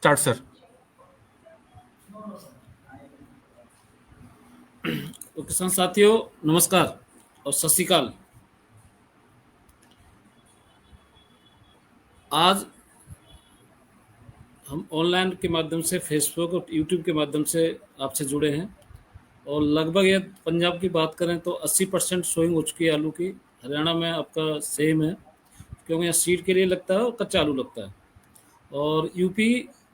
Start sir. तो किसान साथियों नमस्कार और सत श्री अकाल। आज हम ऑनलाइन के माध्यम से फेसबुक और यूट्यूब के माध्यम से आपसे जुड़े हैं और लगभग ये पंजाब की बात करें तो 80% सोइंग हो चुकी है आलू की। हरियाणा में आपका सेम है क्योंकि यहाँ सीड के लिए लगता है और कच्चा आलू लगता है। और यूपी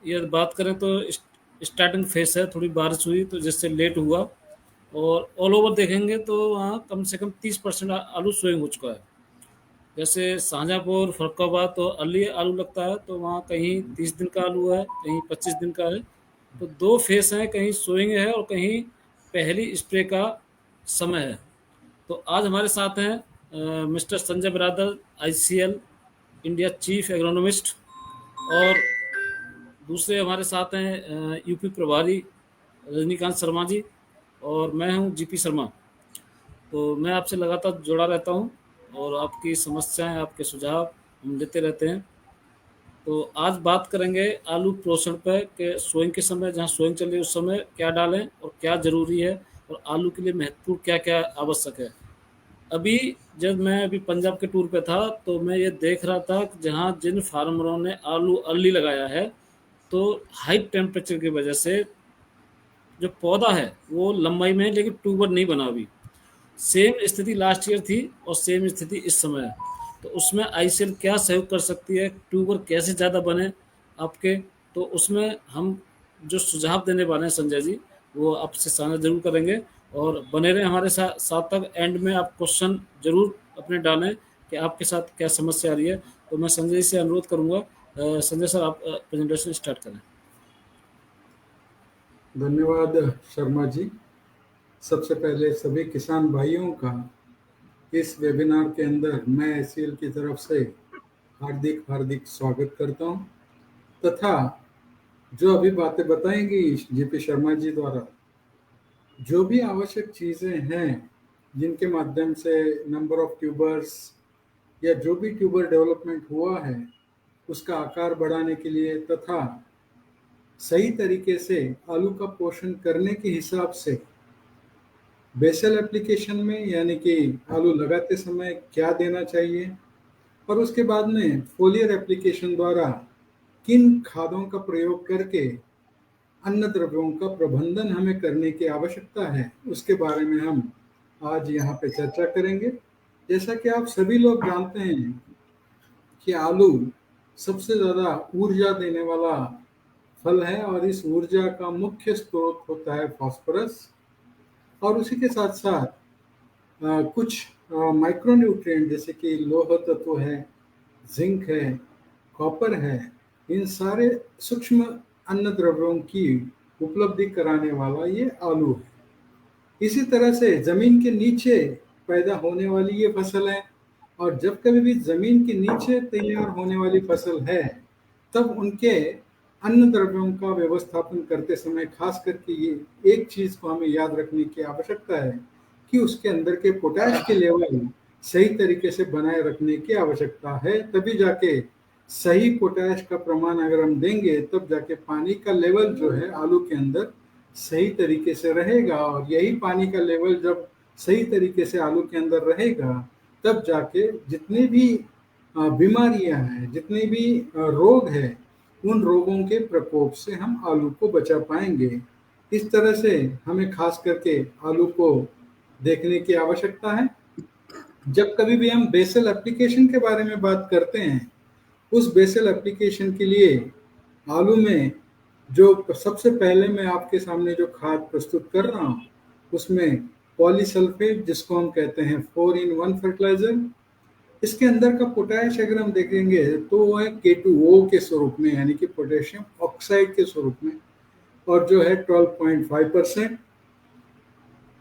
ये बात करें तो स्टार्टिंग फेस है, थोड़ी बारिश हुई तो जिससे लेट हुआ और ऑल ओवर देखेंगे तो वहाँ कम से कम 30% आलू सोइंग हो चुका है। जैसे शाहजहाँपुर फरुखाबाद तो अर्ली आलू लगता है, तो वहाँ कहीं 30 दिन का आलू है, कहीं 25 दिन का है। तो दो फेस हैं, कहीं सोइंग है और कहीं पहली स्प्रे का समय है। तो आज हमारे साथ हैं मिस्टर संजय बिरादर, आईसीएल इंडिया चीफ एग्रोनॉमिस्ट, और दूसरे हमारे साथ हैं यूपी प्रभारी रजनीकांत शर्मा जी, और मैं हूं जीपी शर्मा। तो मैं आपसे लगातार जुड़ा रहता हूं और आपकी समस्याएं, आपके सुझाव हम लेते रहते हैं। तो आज बात करेंगे आलू पोषण पे कि सोइंग के समय, जहां सोइंग चल रही है उस समय क्या डालें और क्या ज़रूरी है और आलू के लिए महत्वपूर्ण क्या क्या आवश्यक है। अभी जब मैं पंजाब के टूर पे था तो मैं ये देख रहा था कि जहाँ जिन फार्मरों ने आलू अर्ली लगाया है, तो हाई टेम्परेचर की वजह से जो पौधा है वो लंबाई में है, लेकिन ट्यूबर नहीं बना अभी। सेम स्थिति लास्ट ईयर थी और सेम स्थिति इस समय है। तो उसमें आईसीएल क्या सहयोग कर सकती है, ट्यूबर कैसे ज़्यादा बने आपके, तो उसमें हम जो सुझाव देने वाले हैं संजय जी, वो आपसे साझा जरूर करेंगे। और बने रहे हमारे साथ तक। एंड में आप क्वेश्चन जरूर अपने डालें कि आपके साथ क्या समस्या आ रही है। तो मैं संजय जी से अनुरोध करूँगा, संजय सर आप प्रेजेंटेशन स्टार्ट करें। धन्यवाद शर्मा जी। सबसे पहले सभी किसान भाइयों का इस वेबिनार के अंदर मैं आईसीएल की तरफ से हार्दिक हार्दिक स्वागत करता हूं, तथा जो अभी बातें बताएंगी जीपी शर्मा जी द्वारा, जो भी आवश्यक चीज़ें हैं जिनके माध्यम से नंबर ऑफ ट्यूबर्स या जो भी ट्यूबर डेवलपमेंट हुआ है उसका आकार बढ़ाने के लिए तथा सही तरीके से आलू का पोषण करने के हिसाब से बेसल एप्लीकेशन में, यानी कि आलू लगाते समय क्या देना चाहिए, और उसके बाद में फोलियर एप्लीकेशन द्वारा किन खादों का प्रयोग करके अन्न द्रव्यों का प्रबंधन हमें करने की आवश्यकता है, उसके बारे में हम आज यहाँ पे चर्चा करेंगे। जैसा कि आप सभी लोग जानते हैं कि आलू सबसे ज़्यादा ऊर्जा देने वाला फल है और इस ऊर्जा का मुख्य स्रोत होता है फास्फोरस, और उसी के साथ साथ कुछ माइक्रोन्यूट्रिएंट जैसे कि लौह तत्व है, जिंक है, कॉपर है, इन सारे सूक्ष्म अन्न द्रव्यों की उपलब्धि कराने वाला ये आलू है। इसी तरह से जमीन के नीचे पैदा होने वाली ये फसल है, और जब कभी भी जमीन के नीचे तैयार होने वाली फसल है तब उनके अन्न द्रव्यों का व्यवस्थापन करते समय खास करके ये एक चीज को हमें याद रखने की आवश्यकता है कि उसके अंदर के पोटैश के लेवल सही तरीके से बनाए रखने की आवश्यकता है। तभी जाके सही पोटैश का प्रमाण अगर हम देंगे तब जाके पानी का लेवल जो है आलू के अंदर सही तरीके से रहेगा, और यही पानी का लेवल जब सही तरीके से आलू के अंदर रहेगा तब जाके जितनी भी बीमारियां हैं, जितने भी रोग हैं, उन रोगों के प्रकोप से हम आलू को बचा पाएंगे। इस तरह से हमें खास करके आलू को देखने की आवश्यकता है। जब कभी भी हम बेसल एप्लीकेशन के बारे में बात करते हैं, उस बेसल एप्लीकेशन के लिए आलू में जो सबसे पहले मैं आपके सामने जो खाद प्रस्तुत कर रहा हूँ उसमें पॉलीसल्फेट, जिसको हम कहते हैं 4-in-1 फर्टिलाइजर, इसके अंदर का पोटैश अगर हम देखेंगे तो वो है K2O के स्वरूप में, यानी कि पोटेशियम ऑक्साइड के स्वरूप में, और जो है 12.5%।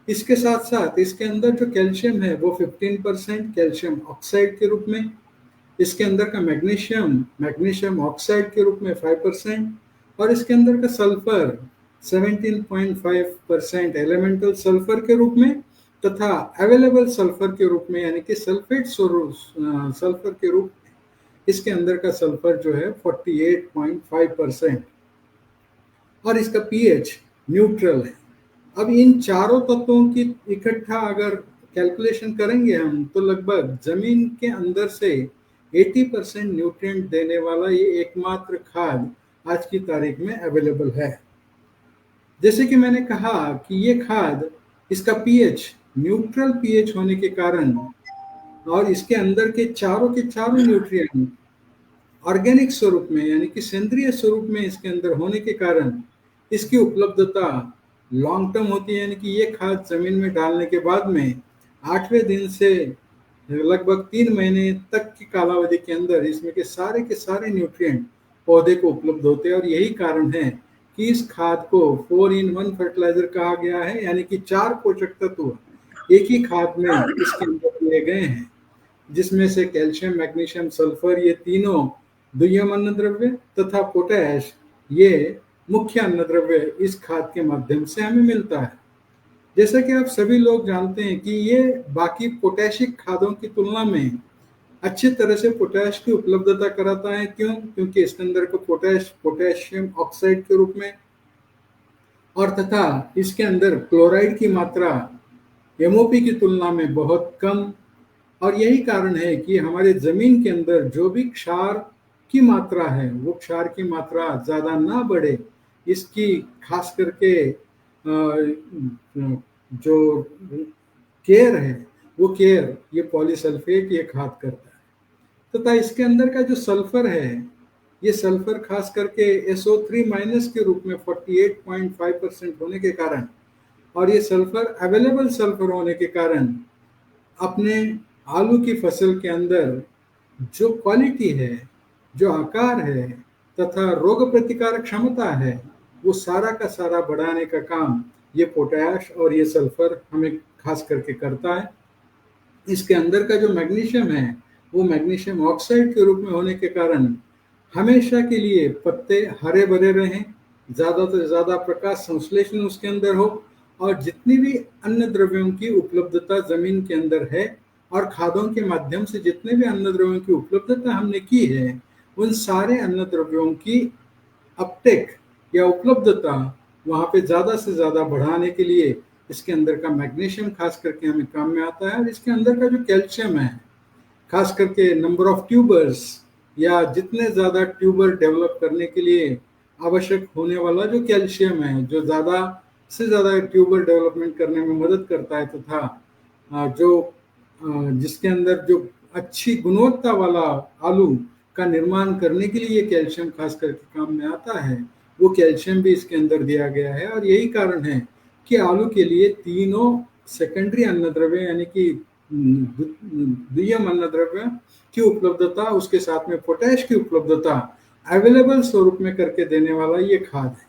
इसके साथ साथ इसके अंदर जो कैल्शियम है वो 15% कैल्शियम ऑक्साइड के रूप में, इसके अंदर का मैग्नीशियम ऑक्साइड के रूप में 5%, और इसके अंदर का सल्फर 17.5% एलिमेंटल सल्फर के रूप में, तथा अवेलेबल सल्फर के रूप में, यानी कि सल्फेट सल्फर के रूप में इसके अंदर का सल्फर जो है 48.5%। और इसका पीएच न्यूट्रल है। अब इन चारों तत्वों की इकट्ठा अगर कैलकुलेशन करेंगे हम, तो लगभग जमीन के अंदर से 80% न्यूट्रिएंट देने वाला ये एकमात्र खाद आज की तारीख में अवेलेबल है। जैसे कि मैंने कहा कि ये खाद, इसका पीएच न्यूट्रल पीएच होने के कारण और इसके अंदर के चारों न्यूट्रिएंट ऑर्गेनिक स्वरूप में यानी कि सेंद्रीय स्वरूप में इसके अंदर होने के कारण इसकी उपलब्धता लॉन्ग टर्म होती है, यानी कि ये खाद जमीन में डालने के बाद में 8वें दिन से लगभग 3 महीने तक की कालावधि के अंदर इसमें के सारे न्यूट्रिएंट पौधे को उपलब्ध होते हैं। और यही कारण है कि इस खाद को 4-in-1 फर्टिलाइजर कहा गया है, यानी कि 4 पोषक तत्व एक ही खाद में इसके अंदर दिए गए हैं, जिसमें से कैल्शियम, मैग्नीशियम, सल्फर ये तीनों दुय्यम अन्नद्रव्य तथा पोटैश ये मुख्य अन्नद्रव्य इस खाद के माध्यम से हमें मिलता है। जैसा कि आप सभी लोग जानते हैं कि ये बाकी पोटैशिक खादों की तुलना में अच्छी तरह से पोटैश की उपलब्धता कराता है। क्यों? क्योंकि इसके अंदर को पोटेशियम ऑक्साइड के रूप में और तथा इसके अंदर क्लोराइड की मात्रा एमओपी की तुलना में बहुत कम। और यही कारण है कि हमारे जमीन के अंदर जो भी क्षार की मात्रा है वो क्षार की मात्रा ज़्यादा ना बढ़े, इसकी खास करके जो केयर है वो केयर ये पॉलीसल्फेट ये खाद करता है। तथा इसके अंदर का जो सल्फर है, ये सल्फर खास करके SO3- के रूप में 48.5% होने के कारण और ये सल्फर अवेलेबल सल्फर होने के कारण अपने आलू की फसल के अंदर जो क्वालिटी है, जो आकार है तथा रोग प्रतिकारक क्षमता है, वो सारा का सारा बढ़ाने का काम ये पोटैश और ये सल्फर हमें खास करके करता है। इसके अंदर का जो मैग्नीशियम है वो मैग्नीशियम ऑक्साइड के रूप में होने के कारण हमेशा के लिए पत्ते हरे भरे रहें, ज़्यादा से ज़्यादा प्रकाश संश्लेषण उसके अंदर हो और जितनी भी अन्य द्रव्यों की उपलब्धता जमीन के अंदर है और खादों के माध्यम से जितने भी अन्य द्रव्यों की उपलब्धता हमने की है, उन सारे अन्य द्रव्यों की अपटेक या उपलब्धता वहाँ पे ज़्यादा से ज़्यादा बढ़ाने के लिए इसके अंदर का मैग्नीशियम खास करके हमें काम में आता है। और इसके अंदर का जो कैल्शियम है, खास करके नंबर ऑफ ट्यूबर्स या जितने ज़्यादा ट्यूबर डेवलप करने के लिए आवश्यक होने वाला जो कैल्शियम है, जो ज़्यादा से ज़्यादा ट्यूबर डेवलपमेंट करने में मदद करता है तथा जिसके अंदर जो अच्छी गुणवत्ता वाला आलू का निर्माण करने के लिए कैल्शियम खास करके काम में आता है, वो कैल्शियम भी इसके अंदर दिया गया है। और यही कारण है कि आलू के लिए तीनों सेकेंडरी अन्नद्रव्य यानी कि दुय्यम अन्नद्रव्य की उपलब्धता, उसके साथ में पोटैश की उपलब्धता अवेलेबल स्वरूप में करके देने वाला ये खाद है।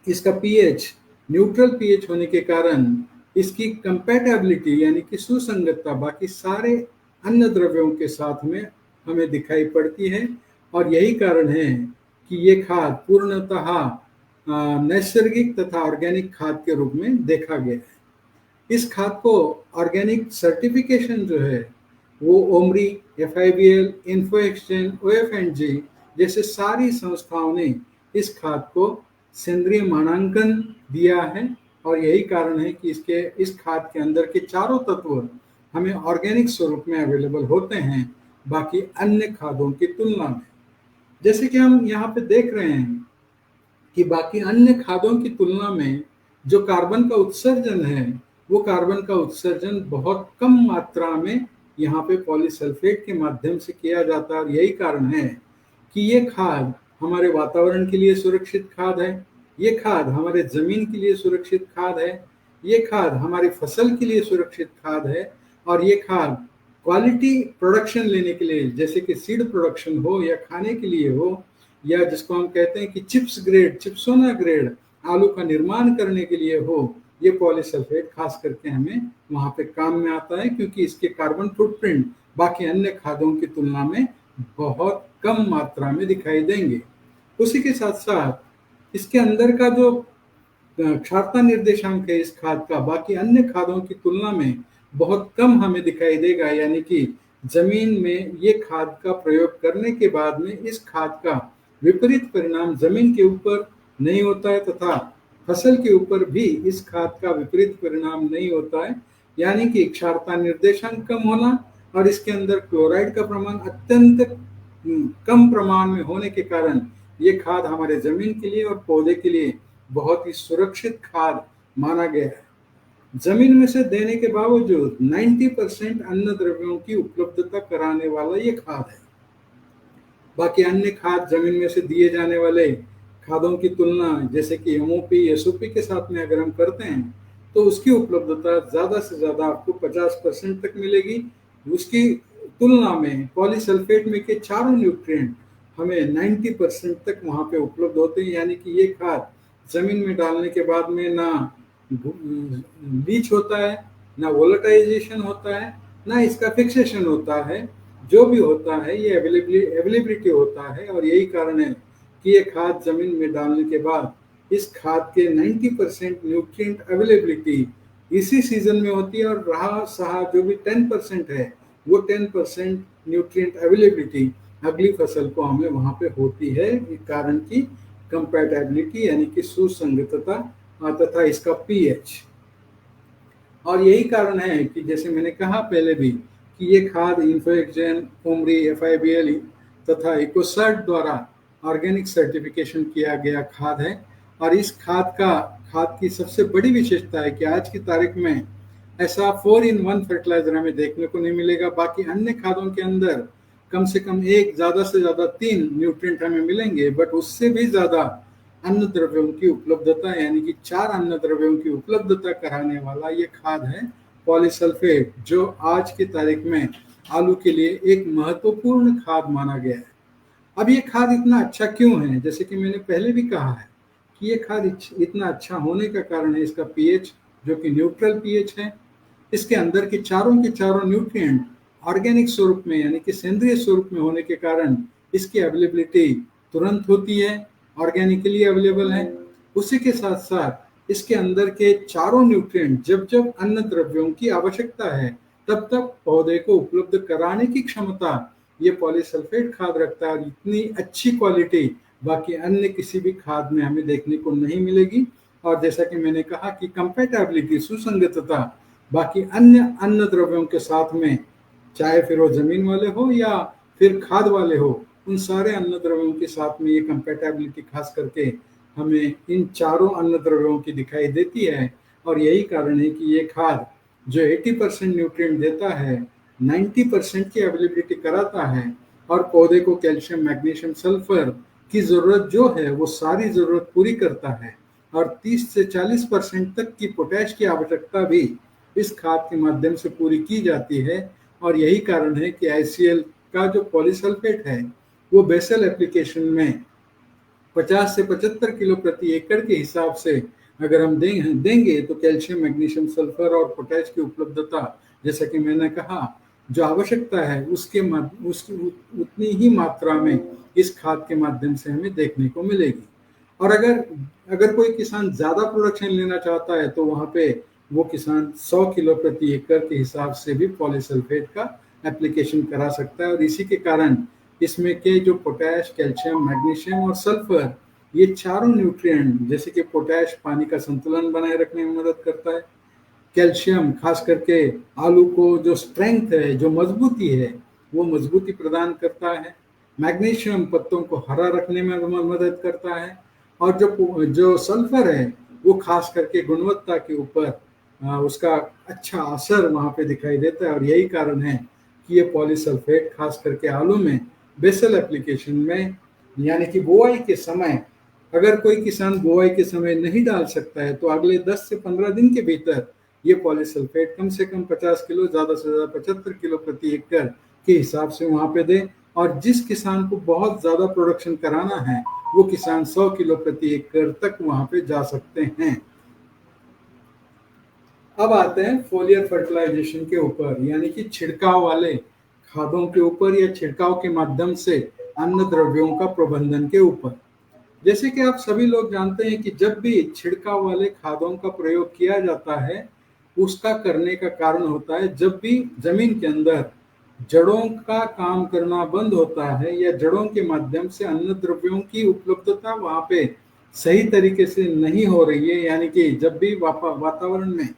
इसका पीएच न्यूट्रल पीएच होने के कारण इसकी कंपैटिबिलिटी यानी कि सुसंगतता बाकी सारे अन्य द्रव्यों के साथ में हमें दिखाई पड़ती है। और यही कारण है कि ये खाद पूर्णतः नैसर्गिक तथा ऑर्गेनिक खाद के रूप में देखा गया है। इस खाद को ऑर्गेनिक सर्टिफिकेशन जो है वो Omri, FIBL, info exchange, OF&G जैसे सारी संस्थाओं ने इस खाद को सेंद्रीय मानांकन दिया है। और यही कारण है कि इस खाद के अंदर के चारों तत्व हमें ऑर्गेनिक स्वरूप में अवेलेबल होते हैं बाकी अन्य खादों की तुलना में। जैसे कि हम यहाँ पे देख रहे हैं कि बाकी अन्य खादों की तुलना में जो कार्बन का उत्सर्जन है, वो कार्बन का उत्सर्जन बहुत कम मात्रा में यहाँ पे पॉलीसल्फेट के माध्यम से किया जाता है। और यही कारण है कि ये खाद हमारे वातावरण के लिए सुरक्षित खाद है, ये खाद हमारे जमीन के लिए सुरक्षित खाद है, ये खाद हमारी फसल के लिए सुरक्षित खाद है। और ये खाद क्वालिटी प्रोडक्शन लेने के लिए, जैसे कि सीड प्रोडक्शन हो या खाने के लिए हो या जिसको हम कहते हैं कि चिप्सोना ग्रेड आलू का निर्माण करने के लिए हो, ये पॉलीसल्फेट खास करके हमें वहाँ पे काम में आता है, क्योंकि इसके कार्बन फुटप्रिंट बाकी अन्य खादों की तुलना में बहुत कम मात्रा में दिखाई देंगे। उसी के साथ साथ इसके अंदर का जो क्षारता निर्देशांक है इस खाद का बाकी अन्य खादों की तुलना में बहुत कम हमें दिखाई देगा, यानी कि जमीन में ये खाद का प्रयोग करने के बाद में इस खाद का विपरीत परिणाम जमीन के ऊपर नहीं होता है तथा फसल के ऊपर भी इस खाद का विपरीत परिणाम नहीं होता है, यानी कि क्षारता निर्देशांक कम होना और इसके अंदर क्लोराइड का प्रमाण अत्यंत कम प्रमाण में होने के कारण ये खाद हमारे जमीन के लिए और पौधे के लिए बहुत ही सुरक्षित खाद माना गया है। जमीन में से देने के बावजूद 90% अन्न द्रव्यों की उपलब्धता कराने वाला ये खाद है। बाकी अन्य खाद जमीन में से दिए जाने वाले खादों की तुलना जैसे कि एमओपी एसओपी के साथ में अगर हम करते हैं तो उसकी उपलब्धता ज़्यादा से ज़्यादा आपको 50% तक मिलेगी। उसकी तुलना में पॉलीसल्फेट में के चारों न्यूट्रिएंट हमें 90% तक वहाँ पे उपलब्ध होते हैं, यानी कि ये खाद जमीन में डालने के बाद में ना लीच होता है, ना वोलेटाइजेशन होता है, ना इसका फिक्सेशन होता है। जो भी होता है ये अवेलेबिलिटी होता है, और यही कारण है कि ये खाद जमीन में डालने के बाद इस खाद के 90% न्यूट्रिएंट अवेलेबिलिटी इसी सीजन में होती है, और रहा सहा जो भी 10% है वो 10% न्यूट्रिएंट अवेलेबिलिटी अगली फसल को हमें वहाँ पे होती है, कारण की कंपैटिबिलिटी यानी कि सुसंगतता तथा इसका पीएच। और यही कारण है कि जैसे मैंने कहा पहले भी कि ये खाद इन्फोएक्जेन, कोमरी, एफआईबीएल तथा इकोसर्ट द्वारा ऑर्गेनिक सर्टिफिकेशन किया गया खाद है। और इस खाद की सबसे बड़ी विशेषता है कि आज की तारीख में ऐसा 4-in-1 फर्टिलाइजर हमें देखने को नहीं मिलेगा। बाकी अन्य खादों के अंदर कम से कम एक, ज़्यादा से ज़्यादा 3 न्यूट्रिएंट हमें मिलेंगे, बट उससे भी ज़्यादा अन्न द्रव्यों की उपलब्धता यानी कि 4 अन्न द्रव्यों की उपलब्धता कराने वाला ये खाद है पॉलीसल्फेट, जो आज की तारीख में आलू के लिए एक महत्वपूर्ण खाद माना गया है। अब ये खाद इतना अच्छा क्यों है? जैसे कि मैंने पहले भी कहा है कि ये खाद इतना अच्छा होने का कारण है इसका पीएच, जो कि न्यूट्रल पीएच है। इसके अंदर के चारों न्यूट्रिएंट ऑर्गेनिक स्वरूप में यानी कि सेंद्रीय स्वरूप में होने के कारण इसकी अवेलेबिलिटी तुरंत होती है, ऑर्गेनिकली अवेलेबल है। उसी के साथ साथ इसके अंदर के चारों न्यूट्रिएंट जब जब अन्न द्रव्यों की आवश्यकता है तब तक पौधे को उपलब्ध कराने की क्षमता ये पॉलीसल्फेट खाद रखता है, और इतनी अच्छी क्वालिटी बाकी अन्य किसी भी खाद में हमें देखने को नहीं मिलेगी। और जैसा कि मैंने कहा कि कंपैटिबिलिटी, सुसंगतता बाकी अन्य अन्न द्रव्यों के साथ में, चाहे फिर वो जमीन वाले हो या फिर खाद वाले हो, उन सारे अन्न द्रव्यों के साथ में ये कंपैटिबिलिटी खास करके हमें इन चारों अन्न द्रव्यों की दिखाई देती है। और यही कारण है कि ये खाद जो 80% न्यूट्रिएंट देता है, 90% की अवेलेबिलिटी कराता है, और पौधे को कैल्शियम, मैग्नीशियम, सल्फर की ज़रूरत जो है वो सारी ज़रूरत पूरी करता है, और 30 से 40% तक की पोटैश की आवश्यकता भी इस खाद के माध्यम से पूरी की जाती है। और यही कारण है कि आईसीएल का जो पॉलीसल्फेट है वो बेसल एप्लीकेशन में 50 से 75 किलो प्रति एकड़ के हिसाब से अगर हम देंगे तो कैल्शियम, मैग्नीशियम, सल्फर और पोटैश की उपलब्धता, जैसा कि मैंने कहा, जो आवश्यकता है उसके उतनी ही मात्रा में इस खाद के माध्यम से हमें देखने को मिलेगी। और अगर कोई किसान ज़्यादा प्रोडक्शन लेना चाहता है तो वहाँ पे वो किसान 100 किलो प्रति एकड़ के हिसाब से भी पॉलीसल्फेट का एप्लीकेशन करा सकता है। और इसी के कारण इसमें के जो पोटैश, कैल्शियम, मैग्नीशियम और सल्फर, ये चारों न्यूट्रिएंट, जैसे कि पोटैश पानी का संतुलन बनाए रखने में मदद करता है, कैल्शियम खास करके आलू को जो स्ट्रेंथ है, जो मजबूती है, वो मजबूती प्रदान करता है, मैग्नीशियम पत्तों को हरा रखने में मदद करता है, और जो सल्फर है वो खास करके गुणवत्ता के ऊपर उसका अच्छा असर वहाँ पे दिखाई देता है। और यही कारण है कि ये पॉलीसल्फेट खास करके आलू में बेसल एप्लीकेशन में, यानी कि बुआई के समय, अगर कोई किसान बुआई के समय नहीं डाल सकता है तो अगले 10 से 15 दिन के भीतर ये पॉलीसल्फेट कम से कम 50 किलो, ज़्यादा से ज़्यादा 75 किलो प्रति एकड़ के हिसाब से वहाँ पे दे। और जिस किसान को बहुत ज़्यादा प्रोडक्शन कराना है वो किसान 100 किलो प्रति एकड़ तक वहाँ पे जा सकते हैं। अब आते हैं फोलियर फर्टिलाइजेशन के ऊपर, यानी कि छिड़काव वाले खादों के ऊपर या छिड़काव के माध्यम से अन्न द्रव्यों का प्रबंधन के ऊपर। जैसे कि आप सभी लोग जानते हैं कि जब भी छिड़काव वाले खादों का प्रयोग किया जाता है उसका करने का कारण होता है जब भी जमीन के अंदर जड़ों का काम करना बंद होता है या जड़ों के माध्यम से अन्न द्रव्यों की उपलब्धता वहाँ पे सही तरीके से नहीं हो रही है, यानी कि जब भी वातावरण में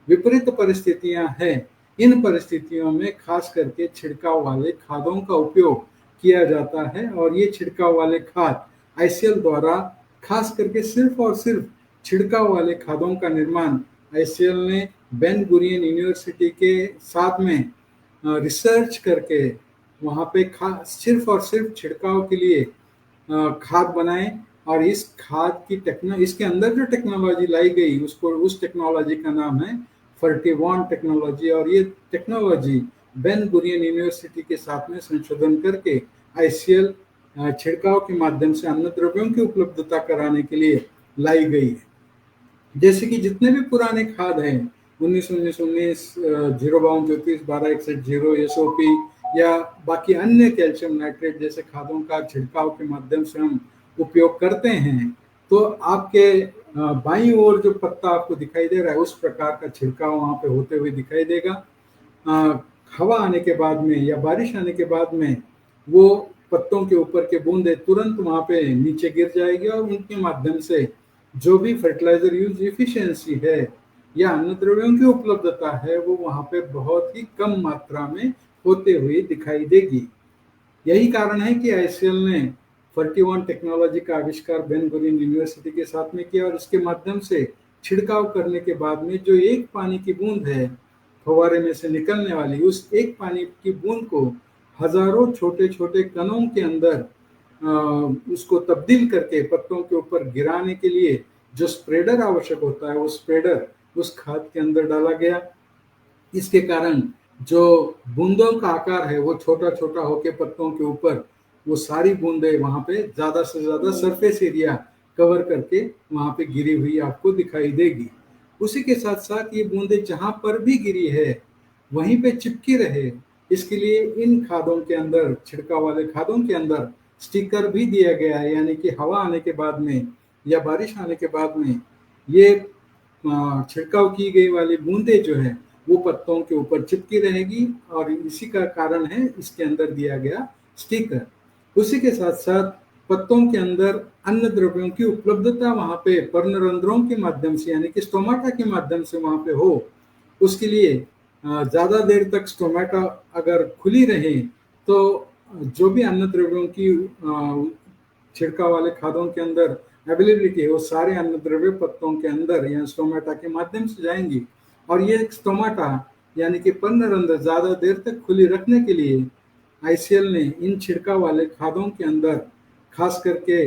विपरीत परिस्थितियां हैं, इन परिस्थितियों में खास करके छिड़काव वाले खादों का उपयोग किया जाता है। और ये छिड़काव वाले खाद आईसीएल द्वारा खास करके सिर्फ और सिर्फ छिड़काव वाले खादों का निर्माण आईसीएल ने बेन गुरियन यूनिवर्सिटी के साथ में रिसर्च करके वहाँ पे सिर्फ और सिर्फ छिड़काव के लिए खाद बनाए। और इस खाद की इसके अंदर जो टेक्नोलॉजी लाई गई उसको उस टेक्नोलॉजी का नाम है फर्टिवॉन टेक्नोलॉजी। और ये टेक्नोलॉजी बेन गुरियन यूनिवर्सिटी के साथ में संशोधन करके आईसीएल छिड़काव के माध्यम से अन्न द्रव्यों की उपलब्धता कराने के लिए लाई गई है। जैसे कि जितने भी पुराने खाद हैं 1919 052 34 1261 0 एसओपी या बाकी अन्य कैल्शियम नाइट्रेट जैसे खादों का छिड़काव के माध्यम से हम उपयोग करते हैं, तो आपके बाईं ओर जो पत्ता आपको दिखाई दे रहा है उस प्रकार का छिड़काव वहाँ पे होते हुए दिखाई देगा। हवा आने के बाद में या बारिश आने के बाद में वो पत्तों के ऊपर के बूंदे तुरंत वहाँ पे नीचे गिर जाएगी और उनके माध्यम से जो भी फर्टिलाइजर यूज इफिशियंसी है या अन्न द्रव्यों की उपलब्धता है वो वहाँ पे बहुत ही कम मात्रा में होते हुए दिखाई देगी। यही कारण है कि आईसीएल ने फर्टिवन टेक्नोलॉजी का आविष्कार बेन गुरियन यूनिवर्सिटी के साथ में किया और इसके माध्यम से छिड़काव करने के बाद में जो एक पानी की बूंद है फव्वारे में से निकलने वाली, उस एक पानी की बूंद को हजारों छोटे छोटे कणों के अंदर उसको तब्दील करके पत्तों के ऊपर गिराने के लिए जो स्प्रेडर आवश्यक होता है वो स्प्रेडर उस खाद के अंदर डाला गया। इसके कारण जो बूंदों का आकार है वो छोटा छोटा होके पत्तों के ऊपर वो सारी बूंदें वहां पे ज्यादा से ज्यादा सरफेस एरिया कवर करके वहां पे गिरी हुई आपको दिखाई देगी। उसी के साथ साथ ये बूंदें जहां पर भी गिरी है वहीं पे चिपकी रहे, इसके लिए इन खादों के अंदर छिड़काव वाले खादों के अंदर स्टिकर भी दिया गया है, यानी कि हवा आने के बाद में या बारिश आने के बाद में ये छिड़काव की गई वाली बूंदें जो है वो पत्तों के ऊपर चिपकी रहेगी और इसी का कारण है इसके अंदर दिया गया स्टिकर। उसी के साथ साथ पत्तों के अंदर अन्न द्रव्यों की उपलब्धता वहां पे पर्णरंध्रों के माध्यम से यानी कि स्टोमाटा के माध्यम से वहां पे हो, उसके लिए ज्यादा देर तक स्टोमाटा अगर खुली रहे तो जो भी अन्न द्रव्यों की छिड़काव वाले खादों के अंदर अवेलेबिलिटी है वो सारे अन्न द्रव्य पत्तों के अंदर या स्टोमाटा के माध्यम से जाएंगी। और ये स्टोमाटा यानी कि पर्णरंध्र ज्यादा देर तक खुली रखने के लिए आईसीएल ने इन छिड़काव वाले खादों के अंदर खास करके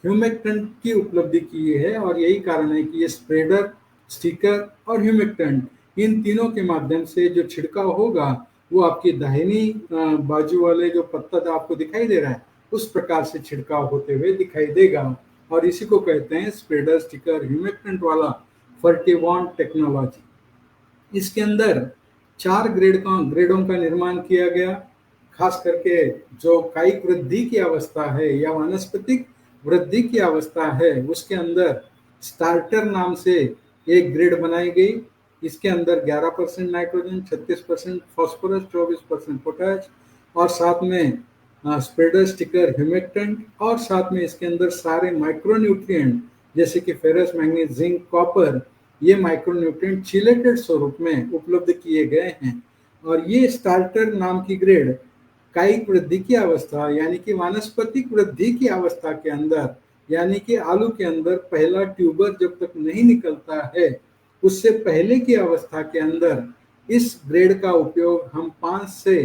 ह्यूमेक्टेंट की उपलब्धि की है। और यही कारण है कि ये स्प्रेडर, स्टिकर और ह्यूमेक्टेंट इन तीनों के माध्यम से जो छिड़काव होगा वो आपकी दाहिनी बाजू वाले जो पत्ता जो आपको दिखाई दे रहा है उस प्रकार से छिड़काव होते हुए दिखाई देगा। और इसी को कहते हैं स्प्रेडर, स्टिकर, ह्यूमेक्टेंट वाला फर्टिवॉन टेक्नोलॉजी। इसके अंदर 4 ग्रेडों का निर्माण किया गया। खास करके जो कायिक वृद्धि की अवस्था है या वानस्पतिक वृद्धि की अवस्था है उसके अंदर स्टार्टर नाम से एक ग्रेड बनाई गई। इसके अंदर 11% नाइट्रोजन, 36% फास्फोरस, 24% पोटाश और साथ में स्प्रेडर, स्टिकर, ह्यूमेक्टेंट और साथ में इसके अंदर सारे माइक्रोन्यूट्रिएंट जैसे कि फेरस, मैंगनीज, जिंक, कॉपर, ये माइक्रोन्यूट्रिएंट चिलेटेड स्वरूप में उपलब्ध किए गए हैं। और ये स्टार्टर नाम की ग्रेड कायिक वृद्धि की अवस्था यानी कि वानस्पतिक वृद्धि की अवस्था के अंदर यानी कि आलू के अंदर पहला ट्यूबर जब तक नहीं निकलता है उससे पहले की अवस्था के अंदर इस ग्रेड का उपयोग हम 5 से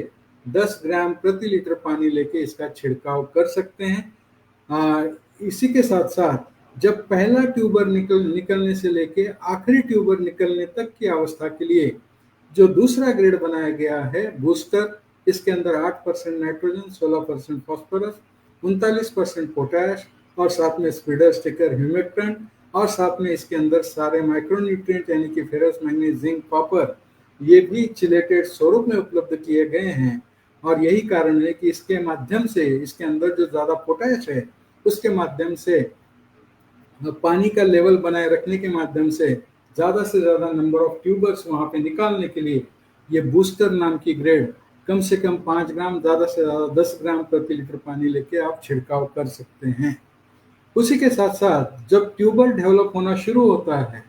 10 ग्राम प्रति लीटर पानी लेके इसका छिड़काव कर सकते हैं। इसी के साथ साथ जब पहला ट्यूबर निकलने से लेके आखिरी ट्यूबर निकलने तक की अवस्था के लिए जो दूसरा ग्रेड बनाया गया है बूस्टर, इसके अंदर 8% नाइट्रोजन, 16% फास्फोरस, 39% पोटैश और साथ में स्प्रेडर, स्टिकर, ह्यूमेक्टेंट और साथ में इसके अंदर सारे माइक्रोन्यूट्रिएंट यानी कि फेरस, मैंगनीज, जिंक, कॉपर ये भी चिलेटेड स्वरूप में उपलब्ध किए गए हैं। और यही कारण है कि इसके माध्यम से इसके अंदर जो ज्यादा पोटैश है उसके माध्यम से पानी का लेवल बनाए रखने के माध्यम से ज्यादा से ज्यादा नंबर ऑफ ट्यूबर्स वहां पे निकालने के लिए ये बूस्टर नाम की ग्रेड कम से कम 5 ग्राम, ज्यादा से ज्यादा 10 ग्राम प्रति लीटर पानी लेके आप छिड़काव कर सकते हैं। उसी के साथ साथ जब ट्यूबर डेवलप होना शुरू होता है,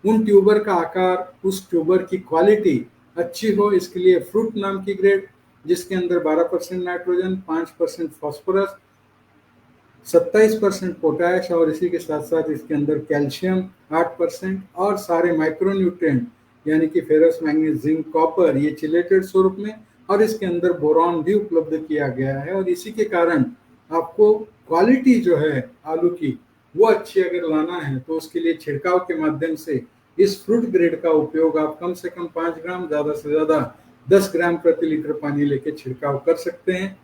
उन ट्यूबर का आकार, उस ट्यूबर की क्वालिटी अच्छी हो, इसके लिए फ्रूट नाम की ग्रेड, जिसके अंदर 12% नाइट्रोजन, 5% फास्फोरस, 27% पोटैश और इसी के साथ साथ इसके अंदर कैल्शियम 8% और सारे माइक्रोन्यूट्रिएंट यानी कि फेरस, मैंगनीज, जिंक, कॉपर ये चिलेटेड स्वरूप में, और इसके अंदर बोरॉन भी उपलब्ध किया गया है। और इसी के कारण आपको क्वालिटी जो है आलू की वो अच्छी अगर लाना है तो उसके लिए छिड़काव के माध्यम से इस फ्रूट ग्रेड का उपयोग आप कम से कम 5 ग्राम, ज़्यादा से ज़्यादा 10 ग्राम प्रति लीटर पानी लेके छिड़काव कर सकते हैं।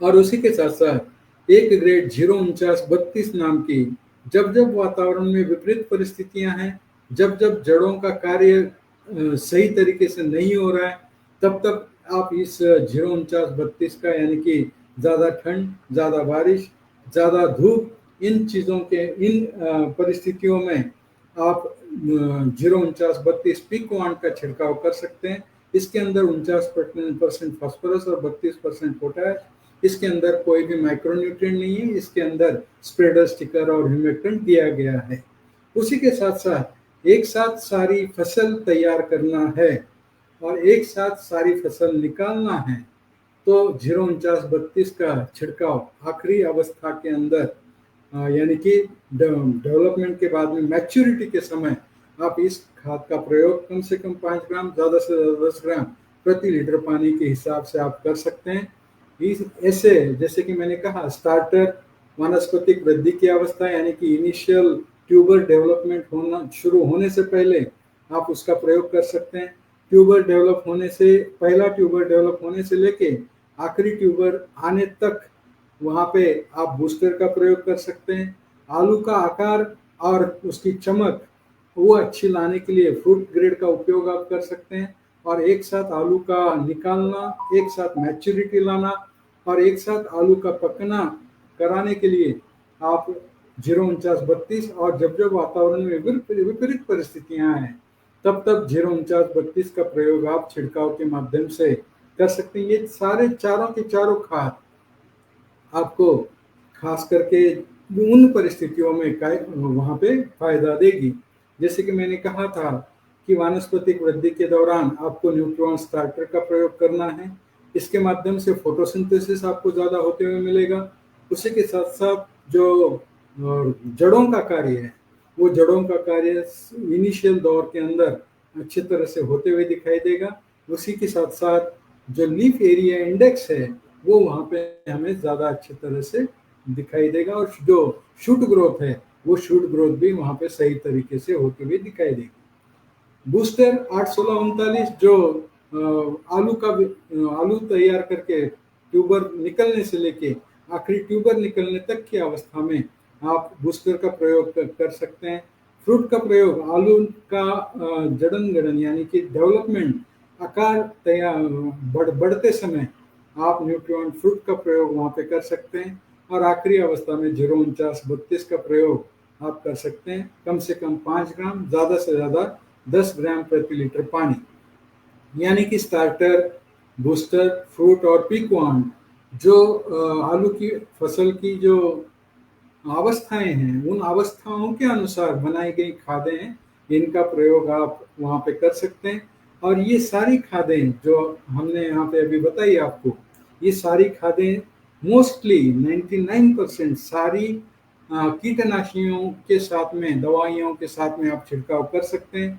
और उसी के साथ साथ एक ग्रेड 049-32 नाम की, जब जब वातावरण में विपरीत परिस्थितियां हैं, जब जब जड़ों का कार्य सही तरीके से नहीं हो रहा है, तब तब आप इस 049-32 का यानी कि ज़्यादा ठंड, ज़्यादा बारिश, ज़्यादा धूप, इन चीज़ों के इन परिस्थितियों में आप 049-32 पिकवान का छिड़काव कर सकते हैं। इसके अंदर 49% फास्फोरस और 32% पोटैश, इसके अंदर कोई भी माइक्रोन्यूट्रिएंट नहीं है, इसके अंदर स्प्रेडर स्टिकर और ह्यूमेक्टेंट दिया गया है। उसी के साथ साथ एक साथ सारी फसल तैयार करना है और एक साथ सारी फसल निकालना है तो 049-32 का छिड़काव आखिरी अवस्था के अंदर यानी कि डेवलपमेंट के बाद में मैच्योरिटी के समय आप इस खाद का प्रयोग कम से कम 5 ग्राम, ज़्यादा से ज़्यादा 10 ग्राम प्रति लीटर पानी के हिसाब से आप कर सकते हैं। इस ऐसे जैसे कि मैंने कहा, स्टार्टर वानस्पतिक वृद्धि की अवस्था यानी कि इनिशियल ट्यूबर डेवलपमेंट होना शुरू होने से पहले आप उसका प्रयोग कर सकते हैं। ट्यूबर डेवलप होने से पहला ट्यूबर डेवलप होने से लेके आखिरी ट्यूबर आने तक वहाँ पे आप बूस्टर का प्रयोग कर सकते हैं। आलू का आकार और उसकी चमक वो अच्छी लाने के लिए फ्रूट ग्रेड का उपयोग आप कर सकते हैं। और एक साथ आलू का निकालना, एक साथ मैच्योरिटी लाना और एक साथ आलू का पकना कराने के लिए आप 049-32 और जब जब वातावरण में विपरीत परिस्थितियां आए तब तब 049-32 का प्रयोग आप छिड़काव के माध्यम से कर सकते हैं। ये सारे चारों के चारों खाद आपको खास करके उन परिस्थितियों में वहाँ पे फायदा देगी। जैसे कि मैंने कहा था कि वानस्पतिक वृद्धि के दौरान आपको न्यूट्रॉन स्टार्टर का प्रयोग करना है, इसके माध्यम से फोटोसिंथेसिस आपको ज़्यादा होते हुए मिलेगा। उसी के साथ साथ जो जड़ों का कार्य है वो जड़ों का कार्य इनिशियल दौर के अंदर अच्छी तरह से होते हुए दिखाई देगा। उसी के साथ साथ जो लीफ एरिया इंडेक्स है वो वहाँ पे हमें ज़्यादा अच्छी तरह से दिखाई देगा और जो शूट ग्रोथ है वो शूट ग्रोथ भी वहाँ पे सही तरीके से होते हुए दिखाई देगी। बूस्टर 8-16-39 जो आलू तैयार करके ट्यूबर निकलने से लेके आखिरी ट्यूबर निकलने तक की अवस्था में आप बूस्टर का प्रयोग कर सकते हैं। फ्रूट का प्रयोग आलू का जड़न गड़न यानी कि डेवलपमेंट आकार बढ़ते समय आप न्यूट्रिएंट फ्रूट का प्रयोग वहाँ पे कर सकते हैं और आखिरी अवस्था में 049-32 का प्रयोग आप कर सकते हैं कम से कम 5 ग्राम, ज़्यादा से ज़्यादा 10 ग्राम प्रति लीटर पानी। यानी कि स्टार्टर, बूस्टर, फ्रूट और पिकवान जो आलू की फसल की जो अवस्थाएं हैं उन अवस्थाओं के अनुसार बनाई गई खादें हैं, इनका प्रयोग आप वहाँ पे कर सकते हैं। और ये सारी खादें जो हमने यहाँ पे अभी बताई आपको, ये सारी खादें मोस्टली 99% सारी कीटनाशियों के साथ में, दवाइयों के साथ में आप छिड़काव कर सकते हैं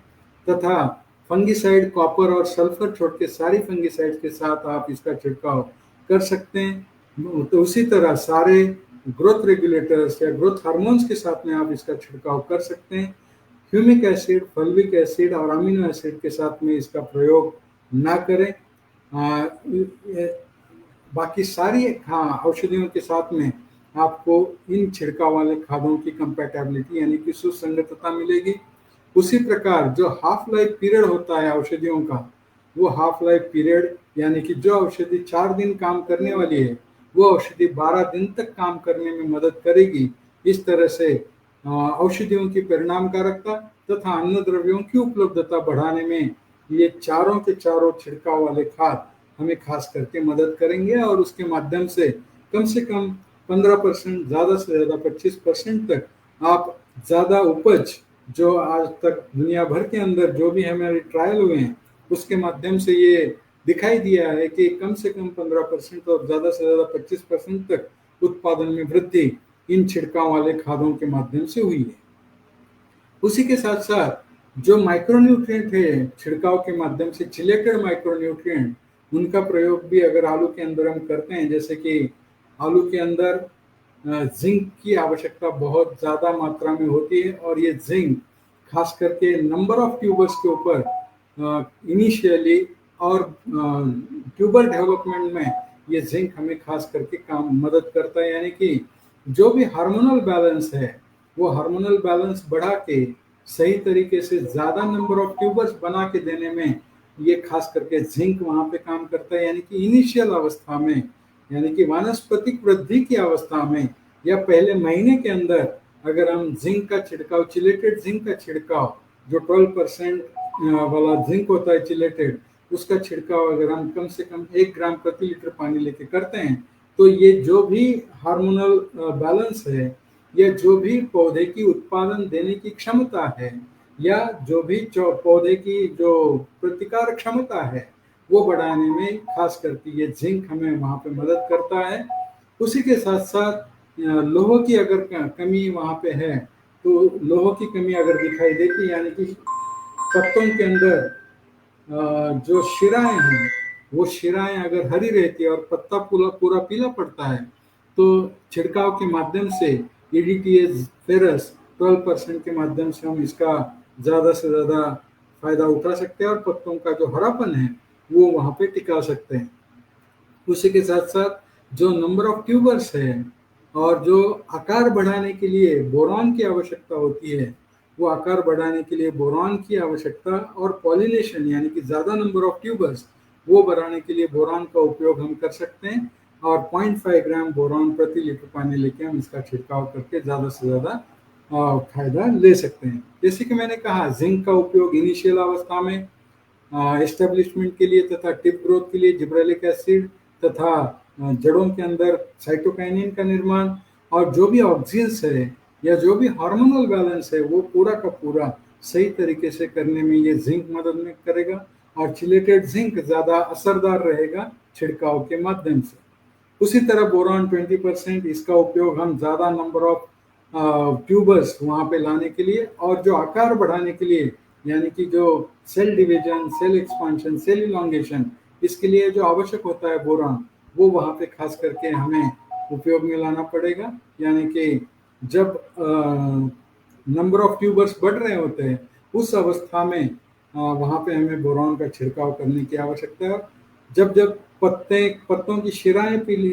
तथा फंगिसाइड, कॉपर और सल्फर छोड़ के सारी फंगिसाइड के साथ आप इसका छिड़काव कर सकते हैं। तो उसी तरह सारे ग्रोथ रेगुलेटर्स या ग्रोथ हार्मोन्स के साथ में आप इसका छिड़काव कर सकते हैं। ह्यूमिक एसिड, फल्विक एसिड और अमीनो एसिड के साथ में इसका प्रयोग ना करें। बाकी सारी औषधियों के साथ में आपको इन छिड़काव वाले खादों की कंपैटिबिलिटी यानी कि सुसंगतता मिलेगी। उसी प्रकार जो हाफ लाइफ पीरियड होता है औषधियों का, वो हाफ लाइफ पीरियड यानी कि जो औषधि 4 दिन काम करने वाली है वो औषधि 12 दिन तक काम करने में मदद करेगी। इस तरह से औषधियों की परिणामकारकता तथा अन्न द्रव्यों की उपलब्धता बढ़ाने में ये चारों के चारों छिड़काव वाले खाद हमें खास करके मदद करेंगे और उसके माध्यम से कम 15%, ज़्यादा से ज़्यादा 25% तक आप ज़्यादा उपज, जो आज तक दुनिया भर के अंदर जो भी हमारे ट्रायल हुए हैं उसके माध्यम से ये दिखाई दिया है कि कम से कम 15% और ज़्यादा से ज़्यादा 25% तक उत्पादन में वृद्धि इन छिड़काव वाले खादों के माध्यम से हुई है। उसी के साथ साथ जो माइक्रोन्यूट्रिएंट है छिड़काव के माध्यम से, चिलेटेड माइक्रोन्यूट्रिएंट, उनका प्रयोग भी अगर आलू के अंदर हम करते हैं, जैसे कि आलू के अंदर जिंक की आवश्यकता बहुत ज़्यादा मात्रा में होती है और ये जिंक खास करके नंबर ऑफ ट्यूबर्स के ऊपर इनिशियली और ट्यूबर डेवलपमेंट में ये जिंक हमें खास करके काम मदद करता है। यानी कि जो भी हार्मोनल बैलेंस है वो हार्मोनल बैलेंस बढ़ा के सही तरीके से ज़्यादा नंबर ऑफ ट्यूबर्स बना के देने में ये खास करके जिंक वहाँ पे काम करता है। यानी कि इनिशियल अवस्था में, यानी कि वानस्पतिक वृद्धि की अवस्था में या पहले महीने के अंदर अगर हम जिंक का छिड़काव, चिलेटेड जिंक का छिड़काव, जो 12% वाला जिंक होता है चिलेटेड, उसका छिड़काव अगर हम कम से कम 1 ग्राम प्रति लीटर पानी लेके करते हैं तो ये जो भी हार्मोनल बैलेंस है या जो भी पौधे की उत्पादन देने की क्षमता है या जो भी पौधे की जो प्रतिकार क्षमता है वो बढ़ाने में खास करके ये जिंक हमें वहाँ पे मदद करता है। उसी के साथ साथ लोह की अगर कमी वहाँ पे है तो लोह की कमी अगर दिखाई देती है, यानी कि पत्तों के अंदर जो शिराएं हैं वो शिराएं अगर हरी रहती है और पत्ता पूरा पूरा पीला पड़ता है तो छिड़काव के माध्यम से EDTA फेरस 12% के माध्यम से हम इसका ज़्यादा से ज़्यादा फायदा उठा सकते हैं और पत्तों का जो हरापन है वो वहाँ पे टिका सकते हैं। उसी के साथ साथ जो नंबर ऑफ ट्यूबर्स है और जो आकार बढ़ाने के लिए बोरॉन की आवश्यकता होती है, वो आकार बढ़ाने के लिए बोरॉन की आवश्यकता और पॉलिनेशन यानी कि ज़्यादा नंबर ऑफ ट्यूबर्स वो बढ़ाने के लिए बोरॉन का उपयोग हम कर सकते हैं और 0.5 ग्राम बोरॉन प्रति लीटर पानी लेके हम इसका छिड़काव करके ज़्यादा से ज़्यादा फायदा ले सकते हैं। जैसे कि मैंने कहा, जिंक का उपयोग इनिशियल अवस्था में एस्टेब्लिशमेंट के लिए तथा टिप ग्रोथ के लिए जिब्रेलिक एसिड तथा जड़ों के अंदर साइटोकाइनिन का निर्माण और जो भी ऑक्सीजन्स है या जो भी हार्मोनल बैलेंस है वो पूरा का पूरा सही तरीके से करने में ये जिंक मदद में करेगा और चिलेटेड जिंक ज़्यादा असरदार रहेगा छिड़काव के माध्यम से। उसी तरह बोरॉन 20%, इसका उपयोग हम ज़्यादा नंबर ऑफ ट्यूबर्स वहाँ पे लाने के लिए और जो आकार बढ़ाने के लिए, यानी कि जो cell division, cell expansion, cell elongation, इसके लिए जो आवश्यक होता है बोरॉन, वो वहाँ पे खास करके हमें उपयोग में लाना पड़ेगा। यानी कि जब नंबर ऑफ ट्यूबर्स बढ़ रहे होते हैं उस अवस्था में वहाँ पे हमें बोरॉन का छिड़काव करने की आवश्यकता है। जब जब पत्तों की शिराएं पीली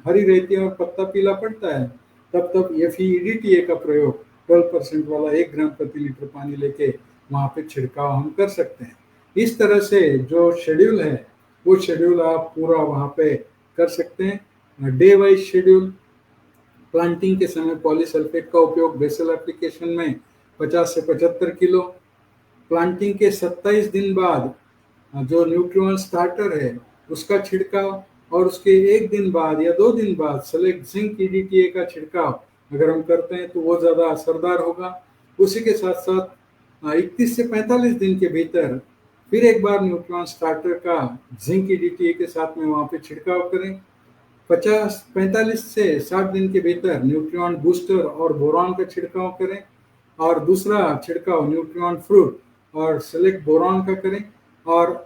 हरी रहती है और पत्ता पीला पड़ता है तब तब FeEDTA का प्रयोग 12% वाला 1 ग्राम प्रति लीटर पानी लेके वहाँ पे छिड़काव हम कर सकते हैं। इस तरह से जो शेड्यूल है वो शेड्यूल आप पूरा वहाँ पे कर सकते हैं। डे वाइज शेड्यूल, प्लांटिंग के समय पॉलीसल्फेट का उपयोग बेसल एप्लीकेशन में 50 से 75 किलो, प्लांटिंग के 27 दिन बाद जो न्यूट्रिएंट स्टार्टर है उसका छिड़काव और उसके 1 दिन बाद या 2 दिन बाद सेलेक्ट जिंक EDTA का छिड़काव अगर हम करते हैं तो वो ज़्यादा असरदार होगा। उसी के साथ साथ 31 से 45 दिन के भीतर फिर एक बार न्यूट्रिएंट स्टार्टर का जिंक EDTA के साथ में वहाँ पे छिड़काव करें। 45 से 60 दिन के भीतर न्यूट्रिएंट बूस्टर और बोरॉन का छिड़काव करें और दूसरा छिड़काव न्यूट्रिएंट फ्रूट और सेलेक्ट बोरॉन का करें और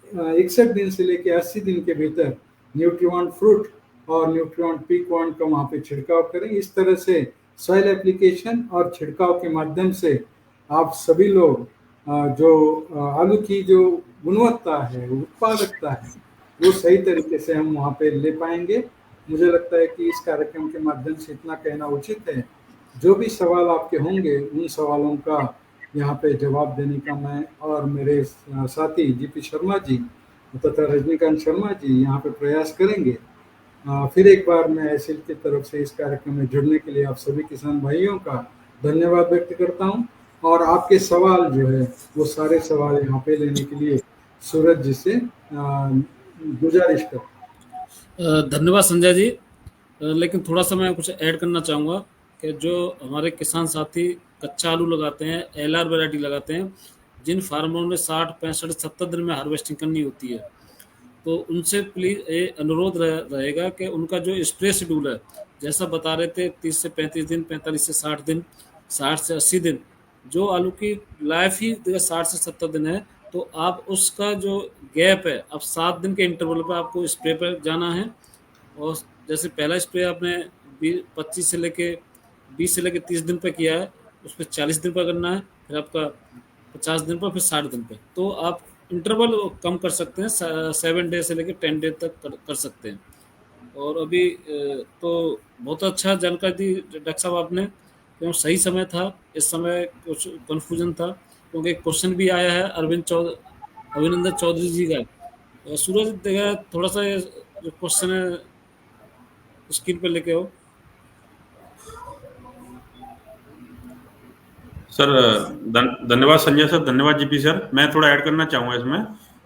61 दिन से लेकर 80 दिन के भीतर न्यूट्रिएंट फ्रूट और न्यूट्रिएंट पीक-1 का वहाँ पे छिड़काव करें। इस तरह से सॉइल एप्लीकेशन और छिड़काव के माध्यम से आप सभी लोग जो आलू की जो गुणवत्ता है, उत्पादकता है, वो सही तरीके से हम वहाँ पे ले पाएंगे। मुझे लगता है कि इस कार्यक्रम के माध्यम से इतना कहना उचित है। जो भी सवाल आपके होंगे उन सवालों का यहाँ पे जवाब देने का मैं और मेरे साथी GP शर्मा जी तथा रजनीकांत शर्मा जी यहाँ पे प्रयास करेंगे। फिर एक बार मैं एसिल की तरफ से इस कार्यक्रम में जुड़ने के लिए आप सभी किसान भाइयों का धन्यवाद व्यक्त करता हूँ और आपके सवाल जो है वो सारे सवाल यहाँ पे लेने के लिए सूरज जी से गुजारिश करता हूँ। धन्यवाद संजय जी। लेकिन थोड़ा-सा मैं कुछ ऐड करना चाहूँगा कि जो हमारे किसान साथी कच्चा आलू लगाते हैं, एलआर वैरायटी लगाते हैं, जिन फार्मरों ने 60, 65, 70 दिन में हार्वेस्टिंग करनी होती है, तो उनसे प्लीज़ ये अनुरोध रहेगा कि उनका जो स्प्रे शेड्यूल है, जैसा बता रहे थे 30 से 35 दिन, 45 से 60 दिन, 60 से 80 दिन, जो आलू की लाइफ ही 60 से 70 दिन है, तो आप उसका जो गैप है, अब 7 दिन के इंटरवल पे आपको स्प्रे पर जाना है। और जैसे पहला स्प्रे आपने 25 से लेके 20 से लेके 30 दिन पे किया है, उस पर 40 दिन पर करना है, फिर आपका 50 दिन पर, फिर 60 दिन पे, तो आप इंटरवल कम कर सकते हैं, 7 डे से लेके 10 डे तक कर सकते हैं। और अभी तो बहुत अच्छा जानकारी दी डॉक्टर साहब आपने, क्यों सही समय था, इस समय कुछ कन्फ्यूजन था, क्योंकि एक क्वेश्चन भी आया है अभिनंदन चौधरी जी का। सूरज देखा थोड़ा सा जो क्वेश्चन है स्क्रीन पर लेके आओ। सर धन्यवाद संजय सर, धन्यवाद जीपी सर। मैं थोड़ा ऐड करना चाहूँगा इसमें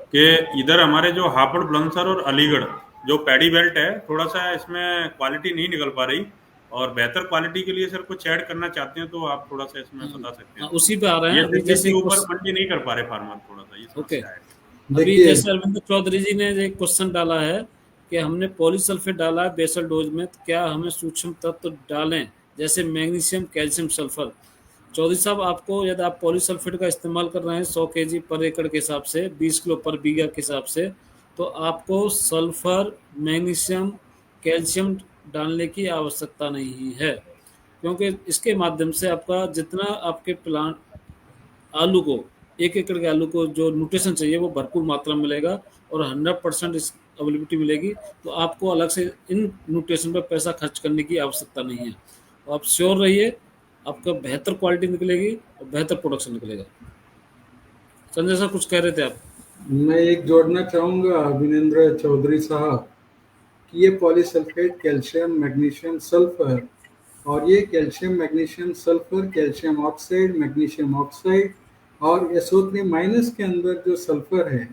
कि इधर हमारे जो हापुड़ बुलंदशहर और अलीगढ़ जो पैडी बेल्ट है, थोड़ा सा इसमें क्वालिटी नहीं निकल पा रही, और बेहतर क्वालिटी के लिए सर कुछ ऐड करना चाहते हैं तो आप थोड़ा सा इसमें बता सकते हैं। उसी पे आ रहे हैं ये अभी, सिर्फ जैसे के ऊपर मंडी नहीं कर पा रहे फार्मर, थोड़ा सा ये ओके। समस्या है। अभी देखिए जैसे अरविंद चौधरी जी ने एक क्वेश्चन डाला है कि हमने पॉलीसल्फेट डाला है बेसल डोज में, तो क्या हमें सूक्ष्म तत्व डालें जैसे मैग्नीशियम, कैल्शियम, सल्फर? चौधरी साहब, आपको यदि आप पॉलीसल्फेट का इस्तेमाल कर रहे हैं 100 केजी पर एकड़ के हिसाब से, 20 किलो पर बीघा के हिसाब से, तो आपको सल्फर, मैग्नीशियम, कैल्शियम डालने की आवश्यकता नहीं है, क्योंकि इसके माध्यम से आपका जितना आपके प्लांट आलू को, 1 एकड़ के आलू को जो न्यूट्रिशन चाहिए वो भरपूर मात्रा में मिलेगा और 100% इस अवेलेबिलिटी मिलेगी, तो आपको अलग से इन न्यूट्रिशन पर पैसा खर्च करने की आवश्यकता नहीं है। तो आप श्योर रहिए, आपका बेहतर क्वालिटी निकलेगी और बेहतर प्रोडक्शन निकलेगा। संजय सर, कुछ कह रहे थे आप? मैं एक जोड़ना चाहूँगा अभिनेंद्र चौधरी साहब कि ये पॉलीसल्फेट, कैल्शियम, मैग्नीशियम, सल्फर, और ये calcium, magnesium, sulphur, calcium oxide, magnesium oxide और SO3 माइनस के अंदर जो सल्फर है,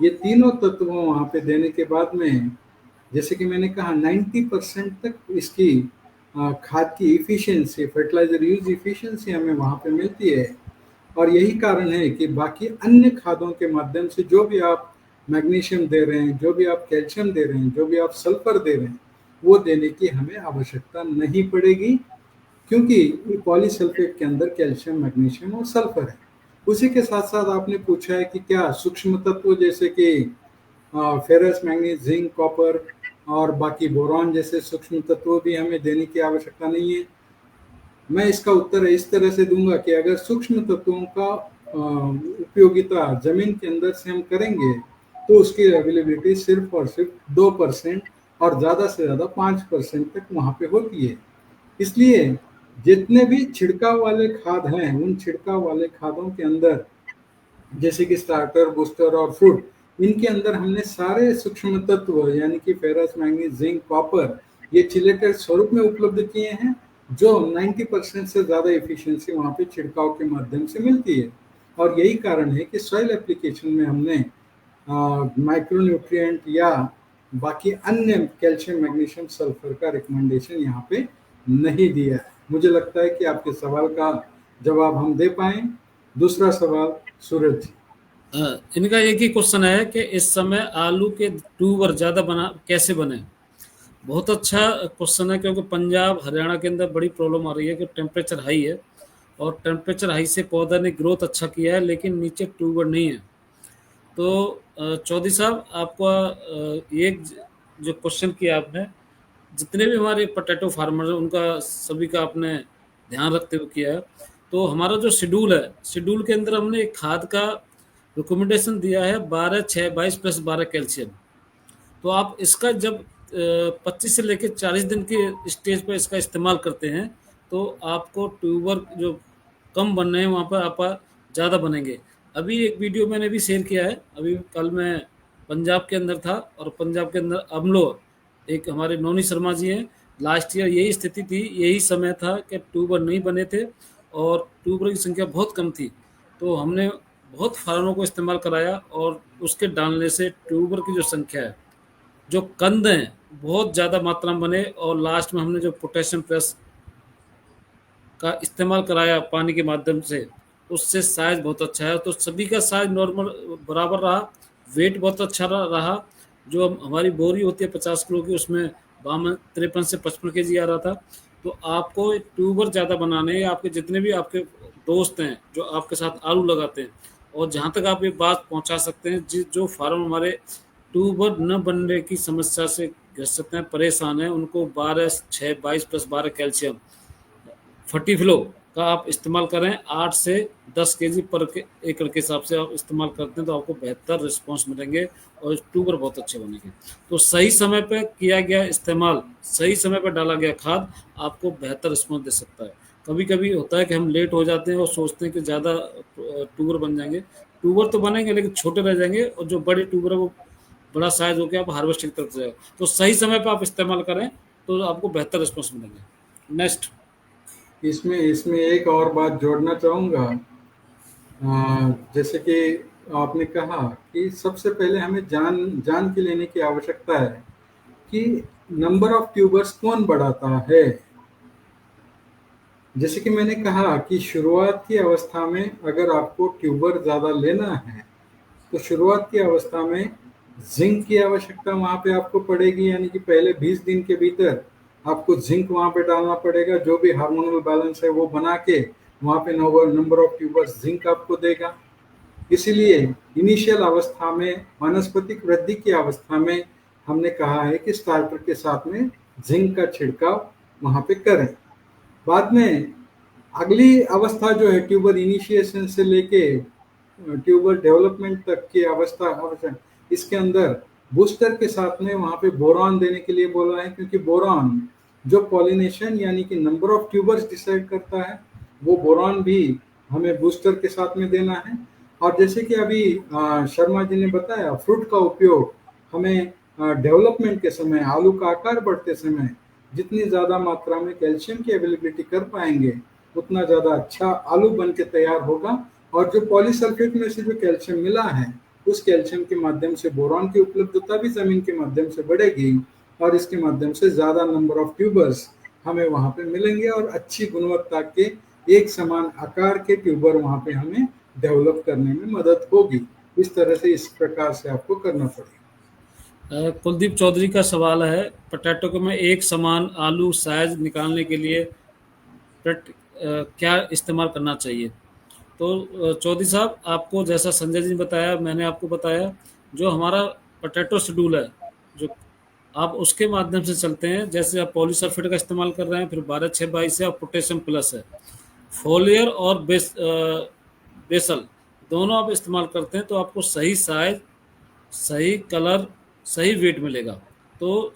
ये तीनों तत्वों वहाँ पे देने के बाद में, जैसे कि मैंने कहा 90% तक इसकी खाद की इफ़िशियंसी, फर्टिलाइज़र यूज़ इफ़िशियंसी हमें वहाँ पे मिलती है। और यही कारण है कि बाकी अन्य खादों के माध्यम से जो भी आप मैग्नीशियम दे रहे हैं, जो भी आप कैल्शियम दे रहे हैं, जो भी आप सल्फर दे रहे हैं, वो देने की हमें आवश्यकता नहीं पड़ेगी, क्योंकि पॉलीसल्फेट के अंदर कैल्शियम, मैग्नीशियम और सल्फर है। उसी के साथ साथ आपने पूछा है कि क्या सूक्ष्म तत्व जैसे कि फेरस, मैंगनीज, जिंक, कॉपर और बाकी बोरॉन जैसे सूक्ष्म तत्व भी हमें देने की आवश्यकता नहीं है। मैं इसका उत्तर इस तरह से दूंगा कि अगर सूक्ष्म तत्वों का उपयोगिता जमीन के अंदर से हम करेंगे तो उसकी अवेलेबिलिटी सिर्फ और सिर्फ 2% और ज़्यादा से ज़्यादा 5% तक वहाँ पे होती है। इसलिए जितने भी छिड़काव वाले खाद हैं, उन छिड़काव वाले खादों के अंदर जैसे कि स्टार्टर, बूस्टर और फ्रूट, इनके अंदर हमने सारे सूक्ष्म तत्व यानी कि फेरस, मैंगनीज, जिंक, कॉपर ये चिलेटेड स्वरूप में उपलब्ध किए हैं, जो 90% से ज़्यादा एफिशिएंसी वहाँ पे छिड़काव के माध्यम से मिलती है। और यही कारण है कि सॉइल एप्लीकेशन में हमने माइक्रोन्यूट्रिएंट या बाकी अन्य कैल्शियम, मैग्नीशियम, सल्फर का रिकमेंडेशन यहाँ पे नहीं दिया है। मुझे लगता है कि आपके सवाल का जवाब हम दे पाए। दूसरा सवाल सूरज जी। इनका एक ही क्वेश्चन है कि इस समय आलू के ट्यूबर ज़्यादा कैसे बने? बहुत अच्छा क्वेश्चन है, क्योंकि पंजाब, हरियाणा के अंदर बड़ी प्रॉब्लम आ रही है कि टेम्परेचर हाई है, और टेम्परेचर हाई से पौधा ने ग्रोथ अच्छा किया है लेकिन नीचे ट्यूबर नहीं है। तो चौधरी साहब, आपका एक जो क्वेश्चन किया आपने, जितने भी हमारे पोटैटो फार्मर हैं उनका सभी का आपने ध्यान रखते हुए किया है। तो हमारा जो शेड्यूल है, शेड्यूल के अंदर हमने एक खाद का रिकमेंडेशन दिया है 12-6-22+12 कैल्शियम। तो आप इसका जब 25 से लेकर 40 दिन के स्टेज पर इसका इस्तेमाल करते हैं, तो आपको ट्यूबर जो कम बन रहे हैं वहाँ पर आप ज़्यादा बनेंगे। अभी एक वीडियो मैंने भी शेयर किया है, अभी कल मैं पंजाब के अंदर था, और पंजाब के अंदर अमलो, एक हमारे नोनी शर्मा जी हैं, लास्ट ईयर यही स्थिति थी, यही समय था कि ट्यूबर नहीं बने थे और ट्यूबर की संख्या बहुत कम थी। तो हमने बहुत फार्मों को इस्तेमाल कराया और उसके डालने से ट्यूबर की जो संख्या है, जो कंद हैं बहुत ज़्यादा मात्रा में बने, और लास्ट में हमने जो पोटेशियम प्लस का इस्तेमाल कराया पानी के माध्यम से, उससे साइज़ बहुत अच्छा है। तो सभी का साइज़ नॉर्मल बराबर रहा, वेट बहुत अच्छा रहा। जो हमारी बोरी होती है 50 किलो की, उसमें 53 से 55 केजी आ रहा था। तो आपको ट्यूबर ज़्यादा बनाने हैं, आपके जितने भी आपके दोस्त हैं जो आपके साथ आलू लगाते हैं, और जहाँ तक आप ये बात पहुँचा सकते हैं, जो फार्म हमारे ट्यूबर न बनने की समस्या से ग्रसित हैं, परेशान हैं, उनको 22 कैल्शियम फर्टीफ्लो का आप इस्तेमाल करें। 8 से 10 केजी पर एकड़ के हिसाब से आप इस्तेमाल करते हैं तो आपको बेहतर रिस्पॉन्स मिलेंगे और ट्यूबर बहुत अच्छे बनेंगे। तो सही समय पे किया गया इस्तेमाल, सही समय पर डाला गया खाद आपको बेहतर रिस्पॉन्स दे सकता है। कभी कभी होता है कि हम लेट हो जाते हैं और सोचते हैं कि ज़्यादा ट्यूबर बन जाएंगे। ट्यूबर तो बनेंगे लेकिन छोटे रह जाएंगे, और जो बड़े ट्यूबर है वो बड़ा साइज होकर आप हार्वेस्टिंग करते जाएगा। तो सही समय पर आप इस्तेमाल करें तो आपको बेहतर रिस्पॉन्स मिलेंगे। नेक्स्ट। इसमें इसमें एक और बात जोड़ना चाहूँगा। जैसे कि आपने कहा कि सबसे पहले हमें जान जान के लेने की आवश्यकता है कि नंबर ऑफ ट्यूबर्स कौन बढ़ाता है। जैसे कि मैंने कहा कि शुरुआत की अवस्था में अगर आपको ट्यूबर ज़्यादा लेना है तो शुरुआत की अवस्था में जिंक की आवश्यकता वहाँ पे आपको पड़ेगी, यानी कि पहले 20 दिन के भीतर आपको जिंक वहाँ पे डालना पड़ेगा। जो भी हार्मोनल बैलेंस है वो बना के वहाँ पे नंबर ऑफ ट्यूबर्स जिंक आपको देगा। इसीलिए इनिशियल अवस्था में, वानस्पतिक वृद्धि की अवस्था में हमने कहा है कि स्टार्टर के साथ में जिंक का छिड़काव वहाँ पे करें। बाद में अगली अवस्था जो है ट्यूबर इनिशिएशन से लेके ट्यूबर डेवलपमेंट तक की अवस्था, इसके अंदर बूस्टर के साथ में वहाँ पे बोरॉन देने के लिए बोला है, क्योंकि बोरॉन जो पॉलिनेशन यानी कि नंबर ऑफ ट्यूबर्स डिसाइड करता है, वो बोरॉन भी हमें बूस्टर के साथ में देना है। और जैसे कि अभी शर्मा जी ने बताया, फ्रूट का उपयोग हमें डेवलपमेंट के समय, आलू का आकार बढ़ते समय जितनी ज़्यादा मात्रा में कैल्शियम की अवेलेबिलिटी कर पाएंगे उतना ज़्यादा अच्छा आलू बन के तैयार होगा। और जो पॉलीसल्फेट में से जो कैल्शियम मिला है, उस कैल्शियम के माध्यम से बोरॉन की उपलब्धता भी ज़मीन के माध्यम से बढ़ेगी, और इसके माध्यम से ज़्यादा नंबर ऑफ ट्यूबर्स हमें वहाँ पे मिलेंगे, और अच्छी गुणवत्ता के एक समान आकार के ट्यूबर वहाँ पे हमें डेवलप करने में मदद होगी। इस तरह से, इस प्रकार से आपको करना पड़ेगा। कुलदीप चौधरी का सवाल है, पोटैटो को में एक समान आलू साइज निकालने के लिए क्या इस्तेमाल करना चाहिए। तो चौधरी साहब, आपको जैसा संजय जी ने बताया, मैंने आपको बताया, जो हमारा पोटैटो शेड्यूल है, जो आप उसके माध्यम से चलते हैं। जैसे आप पॉलीसल्फेट का इस्तेमाल कर रहे हैं, फिर 12/6/22 है, और पोटेशियम प्लस है, फोलियर और बेसल दोनों आप इस्तेमाल करते हैं, तो आपको सही साइज, सही कलर, सही वेट मिलेगा। तो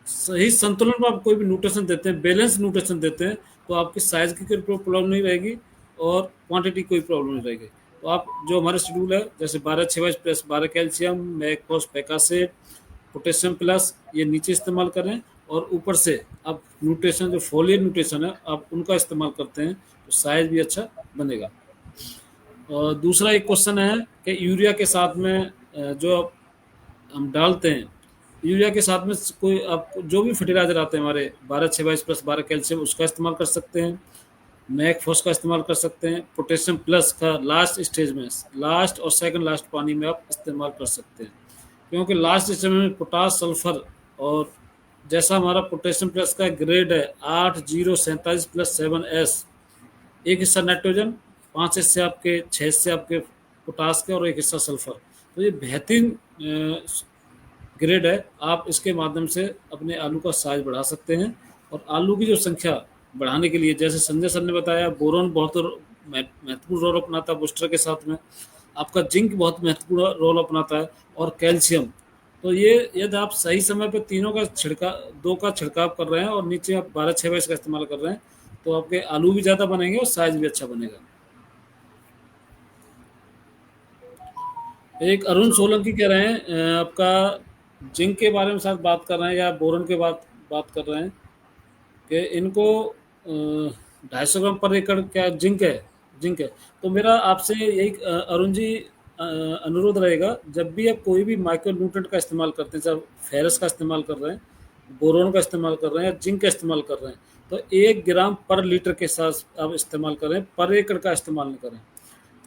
सही संतुलन में आप कोई भी न्यूट्रिशन देते हैं, बैलेंस न्यूट्रिशन देते हैं, तो आपकी साइज की कोई प्रॉब्लम नहीं रहेगी और क्वांटिटी कोई प्रॉब्लम नहीं रहेगी। तो आप जो हमारे शेड्यूल है, जैसे 12/6/22 plus 12 calcium, Mag Phos पैकासेट, potassium plus, ये नीचे इस्तेमाल करें, और ऊपर से आप न्यूट्रिशन जो फोलियर न्यूट्रिशन है आप उनका इस्तेमाल करते हैं, तो साइज भी अच्छा बनेगा। और दूसरा एक क्वेश्चन है कि यूरिया के साथ में जो हम डालते हैं, यूरिया के साथ में कोई आप जो भी फर्टिलाइजर आते हैं हमारे 12/6/22 प्लस 12 कैल्शियम, उसका इस्तेमाल कर सकते हैं। मैकफॉस का इस्तेमाल कर सकते हैं। पोटेशियम प्लस का लास्ट स्टेज में, लास्ट और सेकंड लास्ट पानी में आप इस्तेमाल कर सकते हैं, क्योंकि लास्ट स्टेज में पोटास, सल्फर, और जैसा हमारा पोटेशियम प्लस का ग्रेड है 8047 प्लस 7S, एक हिस्सा नाइट्रोजन, 5 हिस्से आपके, 6 हिस्से आपके पोटास के, और एक हिस्सा सल्फर। तो ये बेहतरीन ग्रेड है। आप इसके माध्यम से अपने आलू का साइज बढ़ा सकते हैं, और आलू की जो संख्या बढ़ाने के लिए, जैसे संजय सर ने बताया, बोरोन बहुत महत्वपूर्ण रोल अपनाता है बूस्टर के साथ में, आपका जिंक बहुत महत्वपूर्ण रोल अपनाता है, और कैल्शियम। तो ये यदि आप सही समय पे तीनों का दो का छिड़काव कर रहे हैं, और नीचे आप 12/6/22 का इस्तेमाल कर रहे हैं, तो आपके आलू भी ज़्यादा बनेंगे और साइज भी अच्छा बनेगा। एक अरुण सोलंकी कह रहे हैं, आपका जिंक के बारे में शायद बात कर रहे हैं, या बोरन के बात कर रहे हैं, कि इनको 250 ग्राम पर एकड़ क्या जिंक है। तो मेरा आपसे यही अरुण जी अनुरोध रहेगा, जब भी आप कोई भी माइक्रो न्यूट्रेंट का इस्तेमाल करते हैं, चाहे फेरस का इस्तेमाल कर रहे हैं, बोरोन का इस्तेमाल कर रहे हैं या जिंक का इस्तेमाल कर रहे हैं, तो 1 ग्राम पर लीटर के साथ आप इस्तेमाल करें, पर एकड़ का इस्तेमाल नहीं करें।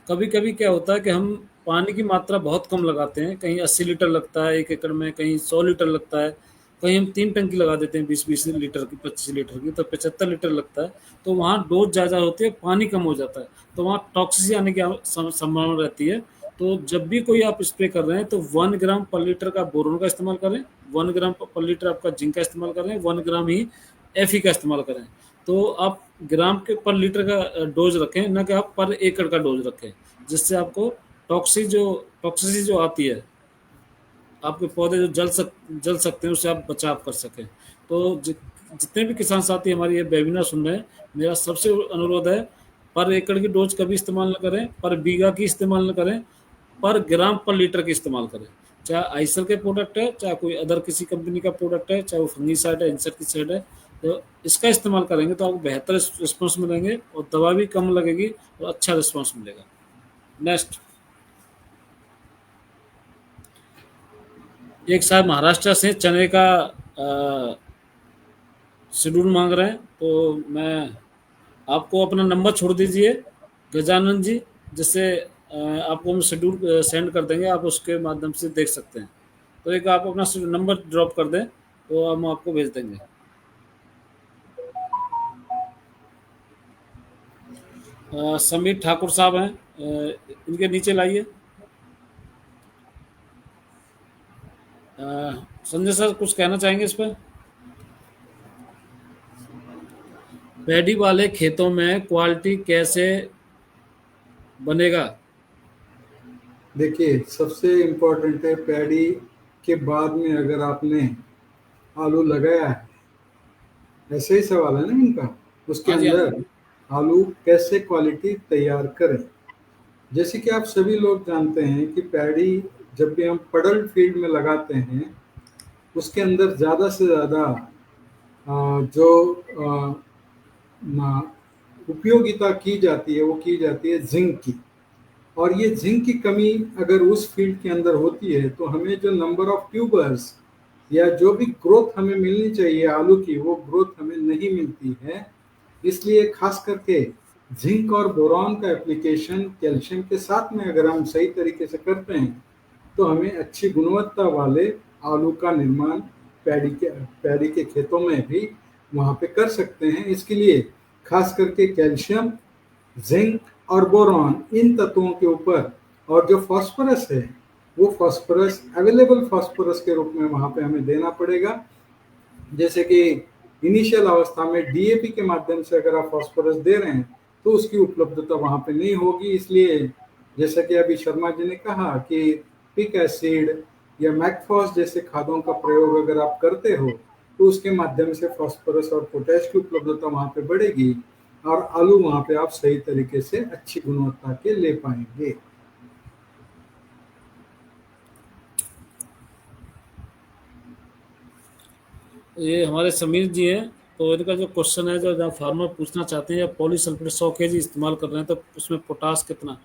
कभी-कभी क्या होता है कि हम पानी की मात्रा बहुत कम लगाते हैं, कहीं 80 लीटर लगता है 1 एकड़ में, कहीं 100 लीटर लगता है, कहीं हम 3 टंकी लगा देते हैं 20-20 लीटर की, 25 लीटर की, तो 75 लीटर लगता है। तो वहाँ डोज़ ज़्यादा होती है, पानी कम हो जाता है, तो वहाँ टॉक्सिसिटी आने की संभावना रहती है। तो जब भी कोई आप स्प्रे कर रहे हैं तो 1 ग्राम पर लीटर का बोरोन का इस्तेमाल करें, 1 ग्राम पर लीटर आपका जिंक का इस्तेमाल करें, 1 ग्राम ही एफई का इस्तेमाल करें। तो आप ग्राम के पर लीटर का डोज रखें, ना कि आप पर एकड़ का डोज रखें, जिससे आपको टॉक्सिसिटी जो आती है, आपके पौधे जो जल सकते हैं, उससे आप बचाव कर सकें। तो जितने भी किसान साथी हमारी ये वेबिनार सुन रहे हैं, मेरा सबसे अनुरोध है, पर एकड़ की डोज कभी इस्तेमाल न करें, पर बीघा की इस्तेमाल न करें, पर ग्राम पर लीटर की इस्तेमाल करें। चाहे आइसर के प्रोडक्ट है, चाहे कोई अदर किसी कंपनी का प्रोडक्ट है, चाहे वो फंगीसाइड है, इंसेक्टिसाइड है, तो इसका इस्तेमाल करेंगे तो आपको बेहतर रिस्पॉन्स मिलेंगे और दवा भी कम लगेगी और अच्छा रिस्पॉन्स मिलेगा। नेक्स्ट, एक साहब महाराष्ट्र से चने का शेड्यूल मांग रहे हैं, तो मैं आपको अपना नंबर छोड़ दीजिए गजानन जी, जिससे आपको हम शेड्यूल सेंड कर देंगे, आप उसके माध्यम से देख सकते हैं। तो एक आप अपना नंबर ड्रॉप कर दें तो हम आपको भेज देंगे। समीर ठाकुर साहब हैं, इनके नीचे लाइए। संजय सर कुछ कहना चाहेंगे इस पर? पैडी वाले खेतों में क्वालिटी कैसे बनेगा? देखिए, सबसे इम्पोर्टेंट है पैडी के बाद में अगर आपने आलू लगाया है, ऐसे ही सवाल है ना इनका, उसके हाँ जी, हाँ अंदर जी। आलू कैसे क्वालिटी तैयार करें। जैसे कि आप सभी लोग जानते हैं कि पैडी जब भी हम पडल फील्ड में लगाते हैं, उसके अंदर ज़्यादा से ज़्यादा जो उपयोगिता की जाती है वो की जाती है जिंक की। और ये जिंक की कमी अगर उस फील्ड के अंदर होती है तो हमें जो नंबर ऑफ ट्यूबर्स या जो भी ग्रोथ हमें मिलनी चाहिए आलू की, वो ग्रोथ हमें नहीं मिलती है। इसलिए खास करके जिंक और बोरॉन का एप्लीकेशन कैल्शियम के साथ में अगर हम सही तरीके से करते हैं तो हमें अच्छी गुणवत्ता वाले आलू का निर्माण पैडी के खेतों में भी वहाँ पे कर सकते हैं। इसके लिए खास करके कैल्शियम, जिंक और बोरॉन, इन तत्वों के ऊपर, और जो फास्फोरस है वो फास्फोरस अवेलेबल फास्फोरस के रूप में वहाँ पे हमें देना पड़ेगा। जैसे कि इनिशियल अवस्था में डीएपी के माध्यम से अगर आप फास्फोरस दे रहे हैं तो उसकी उपलब्धता वहाँ पे नहीं होगी। इसलिए जैसा कि अभी शर्मा जी ने कहा कि पिक एसिड या मैकफॉस जैसे खादों का प्रयोग अगर आप करते हो तो उसके माध्यम से फास्फोरस और पोटैश की उपलब्धता वहाँ पे बढ़ेगी और आलू वहाँ पे आप सही तरीके से अच्छी गुणवत्ता के ले पाएंगे। ये हमारे समीर जी हैं, तो इनका जो क्वेश्चन है, जो फार्मर पूछना चाहते हैं, या पॉलीसल्फेट 100 केजी इस्तेमाल कर रहे हैं तो उसमें पोटास कितना,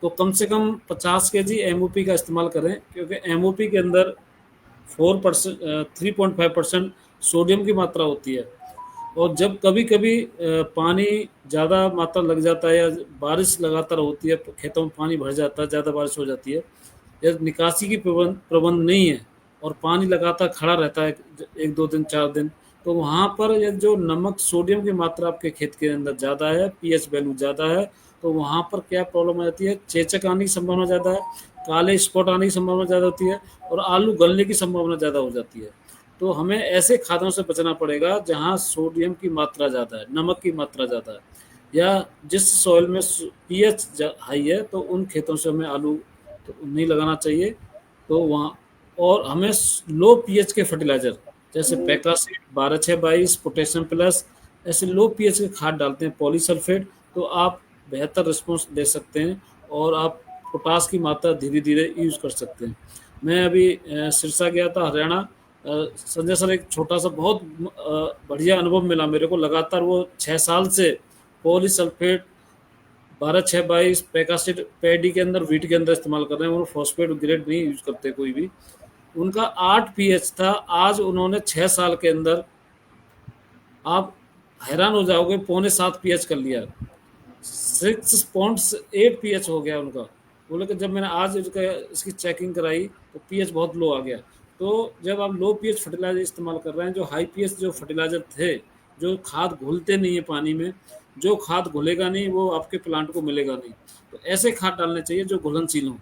तो कम से कम 50 केजी एमओपी का इस्तेमाल करें, क्योंकि एमओपी के अंदर 3.5% सोडियम की मात्रा होती है। और जब कभी कभी पानी ज़्यादा मात्रा लग जाता है या बारिश लगातार होती है, खेतों में पानी भर जाता है, ज़्यादा बारिश हो जाती है, या निकासी की प्रबंध नहीं है और पानी लगातार खड़ा रहता है 1-2 दिन 4 दिन, तो वहाँ पर ये जो नमक सोडियम की मात्रा आपके खेत के अंदर ज़्यादा है, पीएच वैल्यू ज़्यादा है, तो वहाँ पर क्या प्रॉब्लम आ जाती है, चेचक आने की संभावना ज़्यादा है, काले स्पॉट आने की संभावना ज़्यादा होती है और आलू गलने की संभावना ज़्यादा हो जाती है। तो हमें ऐसे खादों से बचना पड़ेगा जहाँ सोडियम की मात्रा ज़्यादा है, नमक की मात्रा ज़्यादा है, या जिस सॉइल में पीएच हाई है, तो उन खेतों से हमें आलू तो नहीं लगाना चाहिए। तो वहाँ और हमें लो पीएच के फर्टिलाइज़र जैसे पैकासीड 12-6-22, पोटेशियम प्लस, ऐसे लो पीएच के खाद डालते हैं, पॉलीसल्फेट, तो आप बेहतर रिस्पॉन्स दे सकते हैं और आप पोटास की मात्रा धीरे धीरे यूज़ कर सकते हैं। मैं अभी सिरसा गया था, हरियाणा। संजय सर, एक छोटा सा बहुत बढ़िया अनुभव मिला मेरे को, लगातार वो 6 साल से पॉलीसल्फेट 12-6-22 पैकासीड पैडी के अंदर, वीट के अंदर इस्तेमाल कर रहे हैं, वो फॉस्फेट ग्रेड नहीं यूज करते कोई भी। उनका 8 पीएच था, आज उन्होंने 6 साल के अंदर, आप हैरान हो जाओगे, पौने 7 पीएच कर लिया। 6.8 पीएच हो गया उनका। बोले कि जब मैंने आज इसकी चेकिंग कराई तो पीएच बहुत लो आ गया। तो जब आप लो पीएच फर्टिलाइजर इस्तेमाल कर रहे हैं, जो हाई पीएच जो फर्टिलाइजर थे, जो खाद घुलते नहीं है पानी में, जो खाद घुलेगा नहीं वो आपके प्लांट को मिलेगा नहीं। तो ऐसे खाद डालने चाहिए जो घुलनशील हों।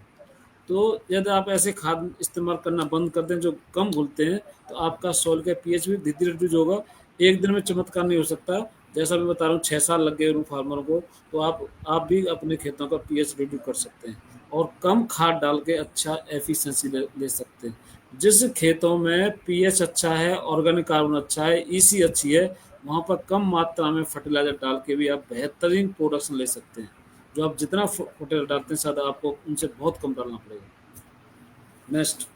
तो यदि आप ऐसे खाद इस्तेमाल करना बंद कर दें जो कम घुलते हैं, तो आपका सॉइल का पीएच भी धीरे धीरे रिड्यूस होगा। एक दिन में चमत्कार नहीं हो सकता। जैसा मैं बता रहा हूँ, 6 साल लग गए उन फार्मरों को, तो आप भी अपने खेतों का पीएच रिड्यूस कर सकते हैं और कम खाद डाल के अच्छा एफिशिएंसी ले सकते हैं। जिस खेतों में पीएच अच्छा है, ऑर्गेनिक कार्बन अच्छा है, ईसी अच्छी है, वहाँ पर कम मात्रा में फर्टिलाइजर डाल के भी आप बेहतरीन प्रोडक्शन ले सकते हैं। जो आप जितना फर्टिलाइजर डालते हैं, शायद आपको उनसे बहुत कम डालना पड़ेगा। नेक्स्ट,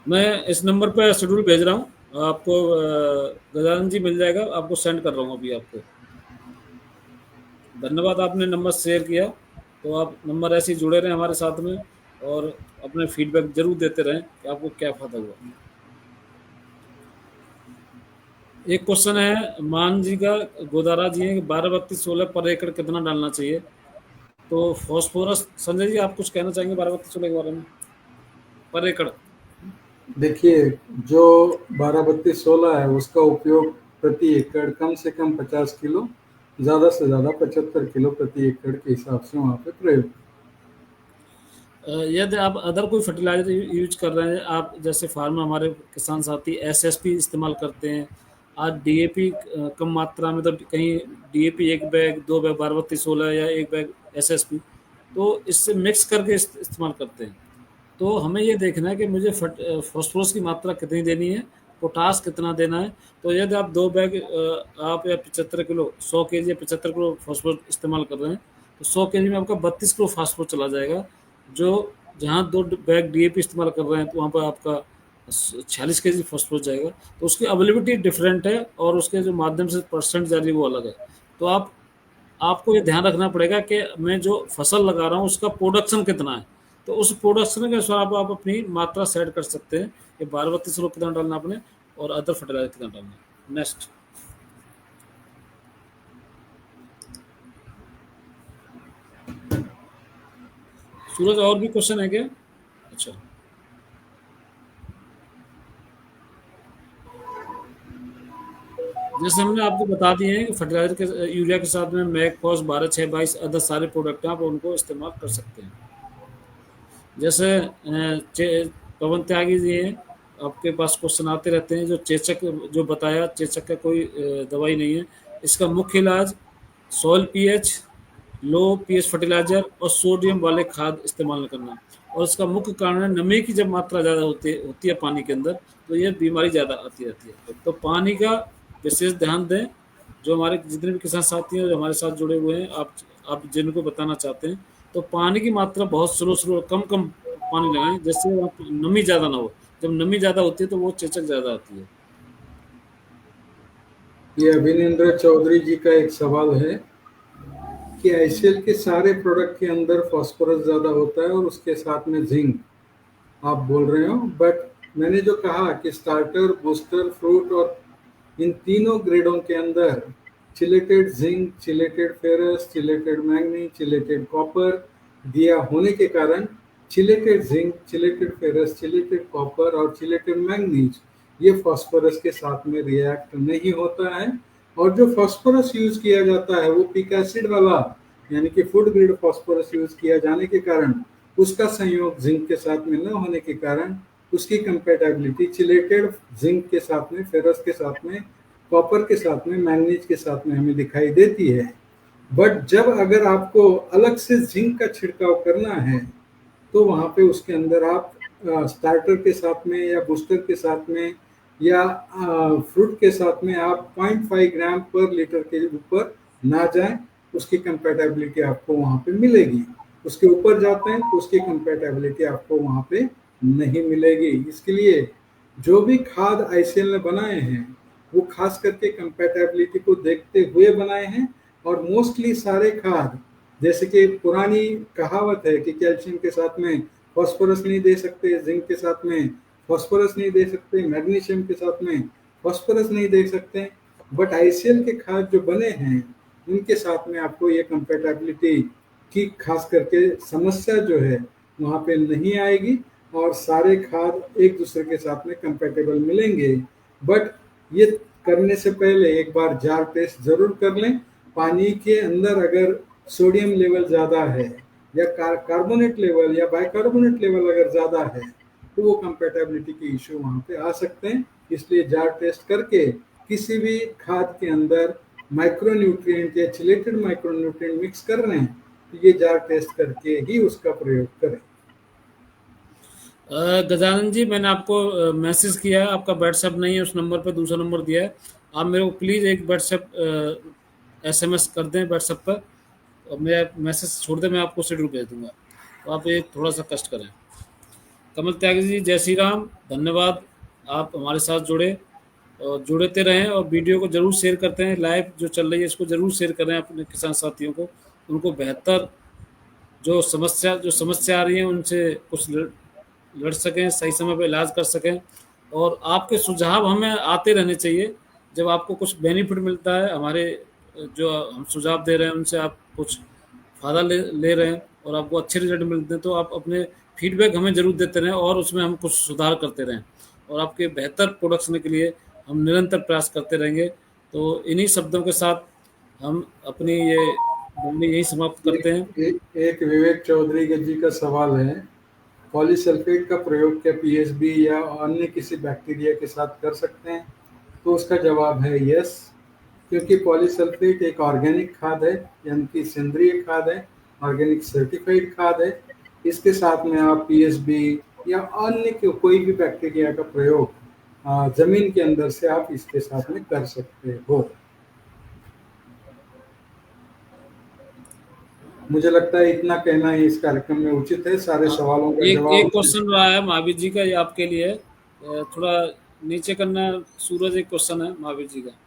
मैं इस नंबर पर शेड्यूल भेज रहा हूँ आपको, गजानन जी मिल जाएगा, आपको सेंड कर रहा हूँ अभी आपको। धन्यवाद, आपने नंबर शेयर किया। तो आप नंबर ऐसे ही जुड़े रहें हमारे साथ में और अपने फीडबैक जरूर देते रहें कि आपको क्या फायदा हुआ। एक क्वेश्चन है मान जी का, गोदारा जी है कि 12-32-16 पर एकड़ कितना डालना चाहिए। तो फॉस्फोरस, संजय जी आप कुछ कहना चाहेंगे 12-32-16 के बारे में, पर एकड़? देखिए, जो 12-32-16 है उसका उपयोग प्रति एकड़ कम से कम 50 किलो, ज़्यादा से ज़्यादा 75 किलो प्रति एकड़ के हिसाब से वहाँ पे प्रयोग। यदि आप अदर कोई फर्टिलाइजर यूज कर रहे हैं, आप जैसे फार्मर हमारे किसान साथी एसएसपी इस्तेमाल करते हैं, आज डीएपी कम मात्रा में, तो कहीं डीएपी 1 बैग 2 बैग 12-32-16 या 1 बैग एसएसपी, तो इससे मिक्स करके इस्तेमाल करते हैं। तो हमें ये देखना है कि मुझे फॉस्फोरस की मात्रा कितनी देनी है, पोटास कितना देना है। तो यदि आप 2 बैग आप या 75 किलो, 100 केजी या 75 किलो फॉस्फोरस इस्तेमाल कर रहे हैं, तो 100 केजी में आपका 32 किलो फास्फोरस चला जाएगा। जो जहाँ 2 बैग डीएपी इस्तेमाल कर रहे हैं, तो वहाँ पर आपका 46 केजी फॉस्फोरस जाएगा। तो उसकी अवेलेबिलिटी डिफरेंट है और उसके जो माध्यम से परसेंट जा रही है वो अलग है। तो आपको ये ध्यान रखना पड़ेगा कि मैं जो फसल लगा रहा हूँ उसका प्रोडक्शन कितना है। तो उस प्रोडक्शन के अनुसार आप अपनी मात्रा सेट कर सकते हैं कि 12-32 किलो कितना डालना आपने और अदर फर्टिलाइजर कितना डालना है। नेक्स्ट, सूरज और भी क्वेश्चन है क्या? अच्छा, जैसे हमने आपको बता दिए हैं कि फर्टिलाइजर के यूरिया के साथ में मैकफॉस 12-6-22 अदर सारे प्रोडक्ट हैं, आप उनको इस्तेमाल कर सकते हैं। जैसे पवन त्यागी जी हैं, आपके पास क्वेश्चन आते रहते हैं। जो चेचक जो बताया, चेचक का कोई दवाई नहीं है। इसका मुख्य इलाज सॉइल पीएच, लो पीएच फर्टिलाइजर और सोडियम वाले खाद इस्तेमाल न करना। और इसका मुख्य कारण है नमी की जब मात्रा ज़्यादा होती है पानी के अंदर, तो ये बीमारी ज़्यादा आती रहती है। तो पानी का विशेष ध्यान दें। जो हमारे जितने भी किसान साथी हैं जो हमारे साथ जुड़े हुए हैं, आप जिनको बताना चाहते हैं, तो पानी की मात्रा बहुत स्लो कम पानी लगाएं, जिससे नमी ज़्यादा ना हो। जब नमी ज़्यादा होती है तो वो चेचक ज़्यादा आती है। ये अभिनेंद्र चौधरी जी का एक सवाल है कि आईसीएल के सारे प्रोडक्ट के अंदर फास्फोरस ज़्यादा होता है और उसके साथ में जिंक आप बोल रहे हो, बट मैंने जो कहा कि स्टार्टर, बूस्टर, फ्रूट और इन तीनों ग्रेडों के अंदर chelated zinc, chelated ferrous, chelated manganese, chelated copper दिया होने के कारण chelated zinc, chelated ferrous, chelated copper और चिलेटेड मैग्नीज ये फास्फोरस के साथ में रिएक्ट नहीं होता है। और जो फास्फोरस यूज किया जाता है वो पिक एसिड वाला यानी कि फूड ग्रेड फास्फोरस यूज किया जाने के कारण उसका संयोग जिंक के साथ में न होने के कारण उसकी कंपेटेबिलिटी चिलेटेड जिंक के साथ में, फेरस के साथ में, कॉपर के साथ में, मैंगनीज के साथ में हमें दिखाई देती है। बट जब अगर आपको अलग से जिंक का छिड़काव करना है तो वहाँ पे उसके अंदर आप स्टार्टर के साथ में या बूस्टर के साथ में या फ्रूट के साथ में आप 0.5 ग्राम पर लीटर के ऊपर ना जाएं, उसकी कंपेटेबिलिटी आपको वहाँ पे मिलेगी। उसके ऊपर जाते हैं तो उसकी कंपेटेबिलिटी आपको वहाँ पे नहीं मिलेगी। इसके लिए जो भी खाद आईसीएल ने बनाए हैं वो खास करके कंपेटेबिलिटी को देखते हुए बनाए हैं और मोस्टली सारे खाद जैसे कि पुरानी कहावत है कि कैल्शियम के साथ में फॉस्फोरस नहीं दे सकते, जिंक के साथ में फॉस्फोरस नहीं दे सकते, मैग्नीशियम के साथ में फॉस्फोरस नहीं दे सकते, बट आईसीएल के खाद जो बने हैं उनके साथ में आपको ये कंपेटेबिलिटी की खास करके समस्या जो है वहाँ पे नहीं आएगी और सारे खाद एक दूसरे के साथ में कंपेटेबल मिलेंगे। बट ये करने से पहले एक बार जार टेस्ट जरूर कर लें। पानी के अंदर अगर सोडियम लेवल ज़्यादा है या कार्बोनेट लेवल या बाइकार्बोनेट लेवल अगर ज़्यादा है तो वो कंपेटेबिलिटी के इशू वहाँ पे आ सकते हैं। इसलिए जार टेस्ट करके किसी भी खाद के अंदर माइक्रोन्यूट्रिएंट या चिलेटेड माइक्रोन्यूट्रिएंट मिक्स कर रहे हैं तो ये जार टेस्ट करके ही उसका प्रयोग करें। गजानन जी, मैंने आपको मैसेज किया है, आपका व्हाट्सएप नहीं है उस नंबर पे, दूसरा नंबर दिया है। आप मेरे को प्लीज़ एक व्हाट्सएप एसएमएस कर दें व्हाट्सएप पर और मेरा मैसेज छोड़ दें, मैं आपको शेड्यूल भेज दूंगा। तो आप ये थोड़ा सा कष्ट करें। कमल त्यागी जी, जय श्री राम, धन्यवाद, आप हमारे साथ जुड़े और जुड़ते रहें और वीडियो को ज़रूर शेयर करते हैं। लाइव जो चल रही है इसको ज़रूर शेयर करें अपने किसान साथियों को, उनको बेहतर जो समस्या आ रही है उनसे कुछ लड़ सकें, सही समय पे इलाज कर सकें। और आपके सुझाव हमें आते रहने चाहिए। जब आपको कुछ बेनिफिट मिलता है, हमारे जो हम सुझाव दे रहे हैं उनसे आप कुछ फ़ायदा ले रहे हैं और आपको अच्छे रिजल्ट मिलते हैं, तो आप अपने फीडबैक हमें ज़रूर देते रहें और उसमें हम कुछ सुधार करते रहें और आपके बेहतर प्रोडक्शन के लिए हम निरंतर प्रयास करते रहेंगे। तो इन्हीं शब्दों के साथ हम अपनी ये बोलनी यही समाप्त करते हैं। एक विवेक चौधरी जी का सवाल है, पॉलीसल्फेट का प्रयोग क्या पीएसबी या अन्य किसी बैक्टीरिया के साथ कर सकते हैं? तो उसका जवाब है यस, क्योंकि पॉलीसल्फेट एक ऑर्गेनिक खाद है, यानी कि सेंद्रीय खाद है, ऑर्गेनिक सर्टिफाइड खाद है। इसके साथ में आप पीएसबी या अन्य कोई भी बैक्टीरिया का प्रयोग जमीन के अंदर से आप इसके साथ में कर सकते हो। मुझे लगता है इतना कहना ही इस कार्यक्रम में उचित है। सारे सवालों का एक जवाब क्वेश्चन रहा है महावीर जी का, ये आपके लिए थोड़ा नीचे करना सूरज। एक क्वेश्चन है महावीर जी का।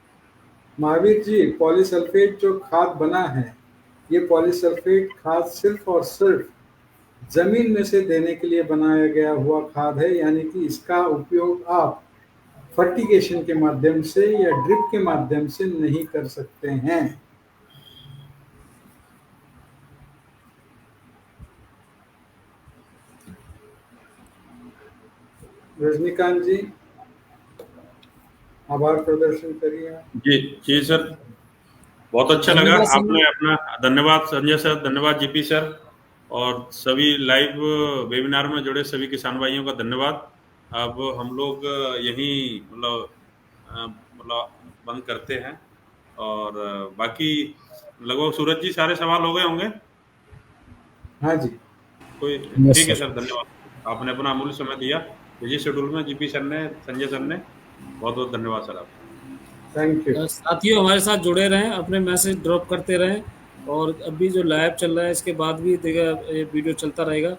महावीर जी, पॉलीसल्फेट जो खाद बना है, ये पॉलीसल्फेट खाद सिर्फ और सिर्फ जमीन में से देने के लिए बनाया गया हुआ खाद है, यानी कि इसका उपयोग आप फर्टिगेशन के माध्यम से या ड्रिप के माध्यम से नहीं कर सकते हैं। रजनीकांत जी, आभार प्रदर्शन करिए। जी जी सर, बहुत अच्छा लगा आपने अपना। धन्यवाद संजय सर, धन्यवाद जीपी सर, और सभी लाइव वेबिनार में जुड़े सभी किसान भाइयों का धन्यवाद। अब हम लोग यही मतलब बंद करते हैं और बाकी लगभग सूरज जी सारे सवाल हो गए होंगे। हाँ जी, कोई ठीक है सर, धन्यवाद, आपने अपना अमूल्य समय दिया बिजी शेड्यूल में। जीपी सर ने, संजय सर ने, बहुत बहुत धन्यवाद सर आपका। Thank you. साथियों हमारे साथ जुड़े रहें, अपने मैसेज ड्रॉप करते रहें और अभी जो लाइव चल रहा है इसके बाद भी देखा ये वीडियो चलता रहेगा,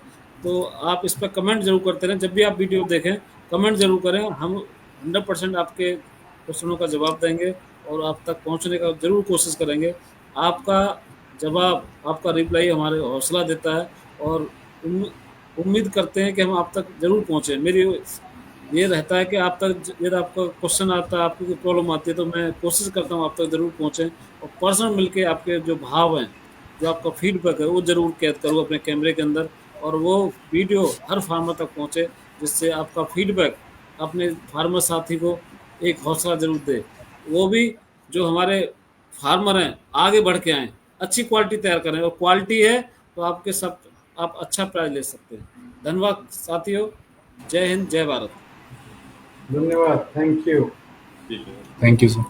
तो आप इस पर कमेंट जरूर करते रहें। जब भी आप वीडियो देखें कमेंट जरूर करें, हम 100% आपके क्वेश्चनों का जवाब देंगे और आप तक पहुंचने का जरूर कोशिश करेंगे। आपका जवाब, आपका रिप्लाई हमारे हौसला देता है और उम्मीद करते हैं कि हम आप तक जरूर पहुँचें। मेरी ये रहता है कि आप तक यदि आपका क्वेश्चन आता है, आपको कोई प्रॉब्लम आती है, तो मैं कोशिश करता हूँ आप तक ज़रूर पहुँचें और पर्सनल मिलके आपके जो भाव हैं, जो आपका फीडबैक है, वो ज़रूर कैद करूँ अपने कैमरे के अंदर और वो वीडियो हर फार्मर तक पहुँचे, जिससे आपका फीडबैक अपने फार्मर साथी को एक हौसला ज़रूर दे। वो भी जो हमारे फार्मर हैं आगे बढ़ के आएँ, अच्छी क्वालिटी तैयार करें, और क्वालिटी है तो आपके सब आप अच्छा प्राइस ले सकते हैं। धन्यवाद साथियों, जय हिंद, जय भारत। धन्यवाद, थैंक यू। ठीक है, थैंक यू सर।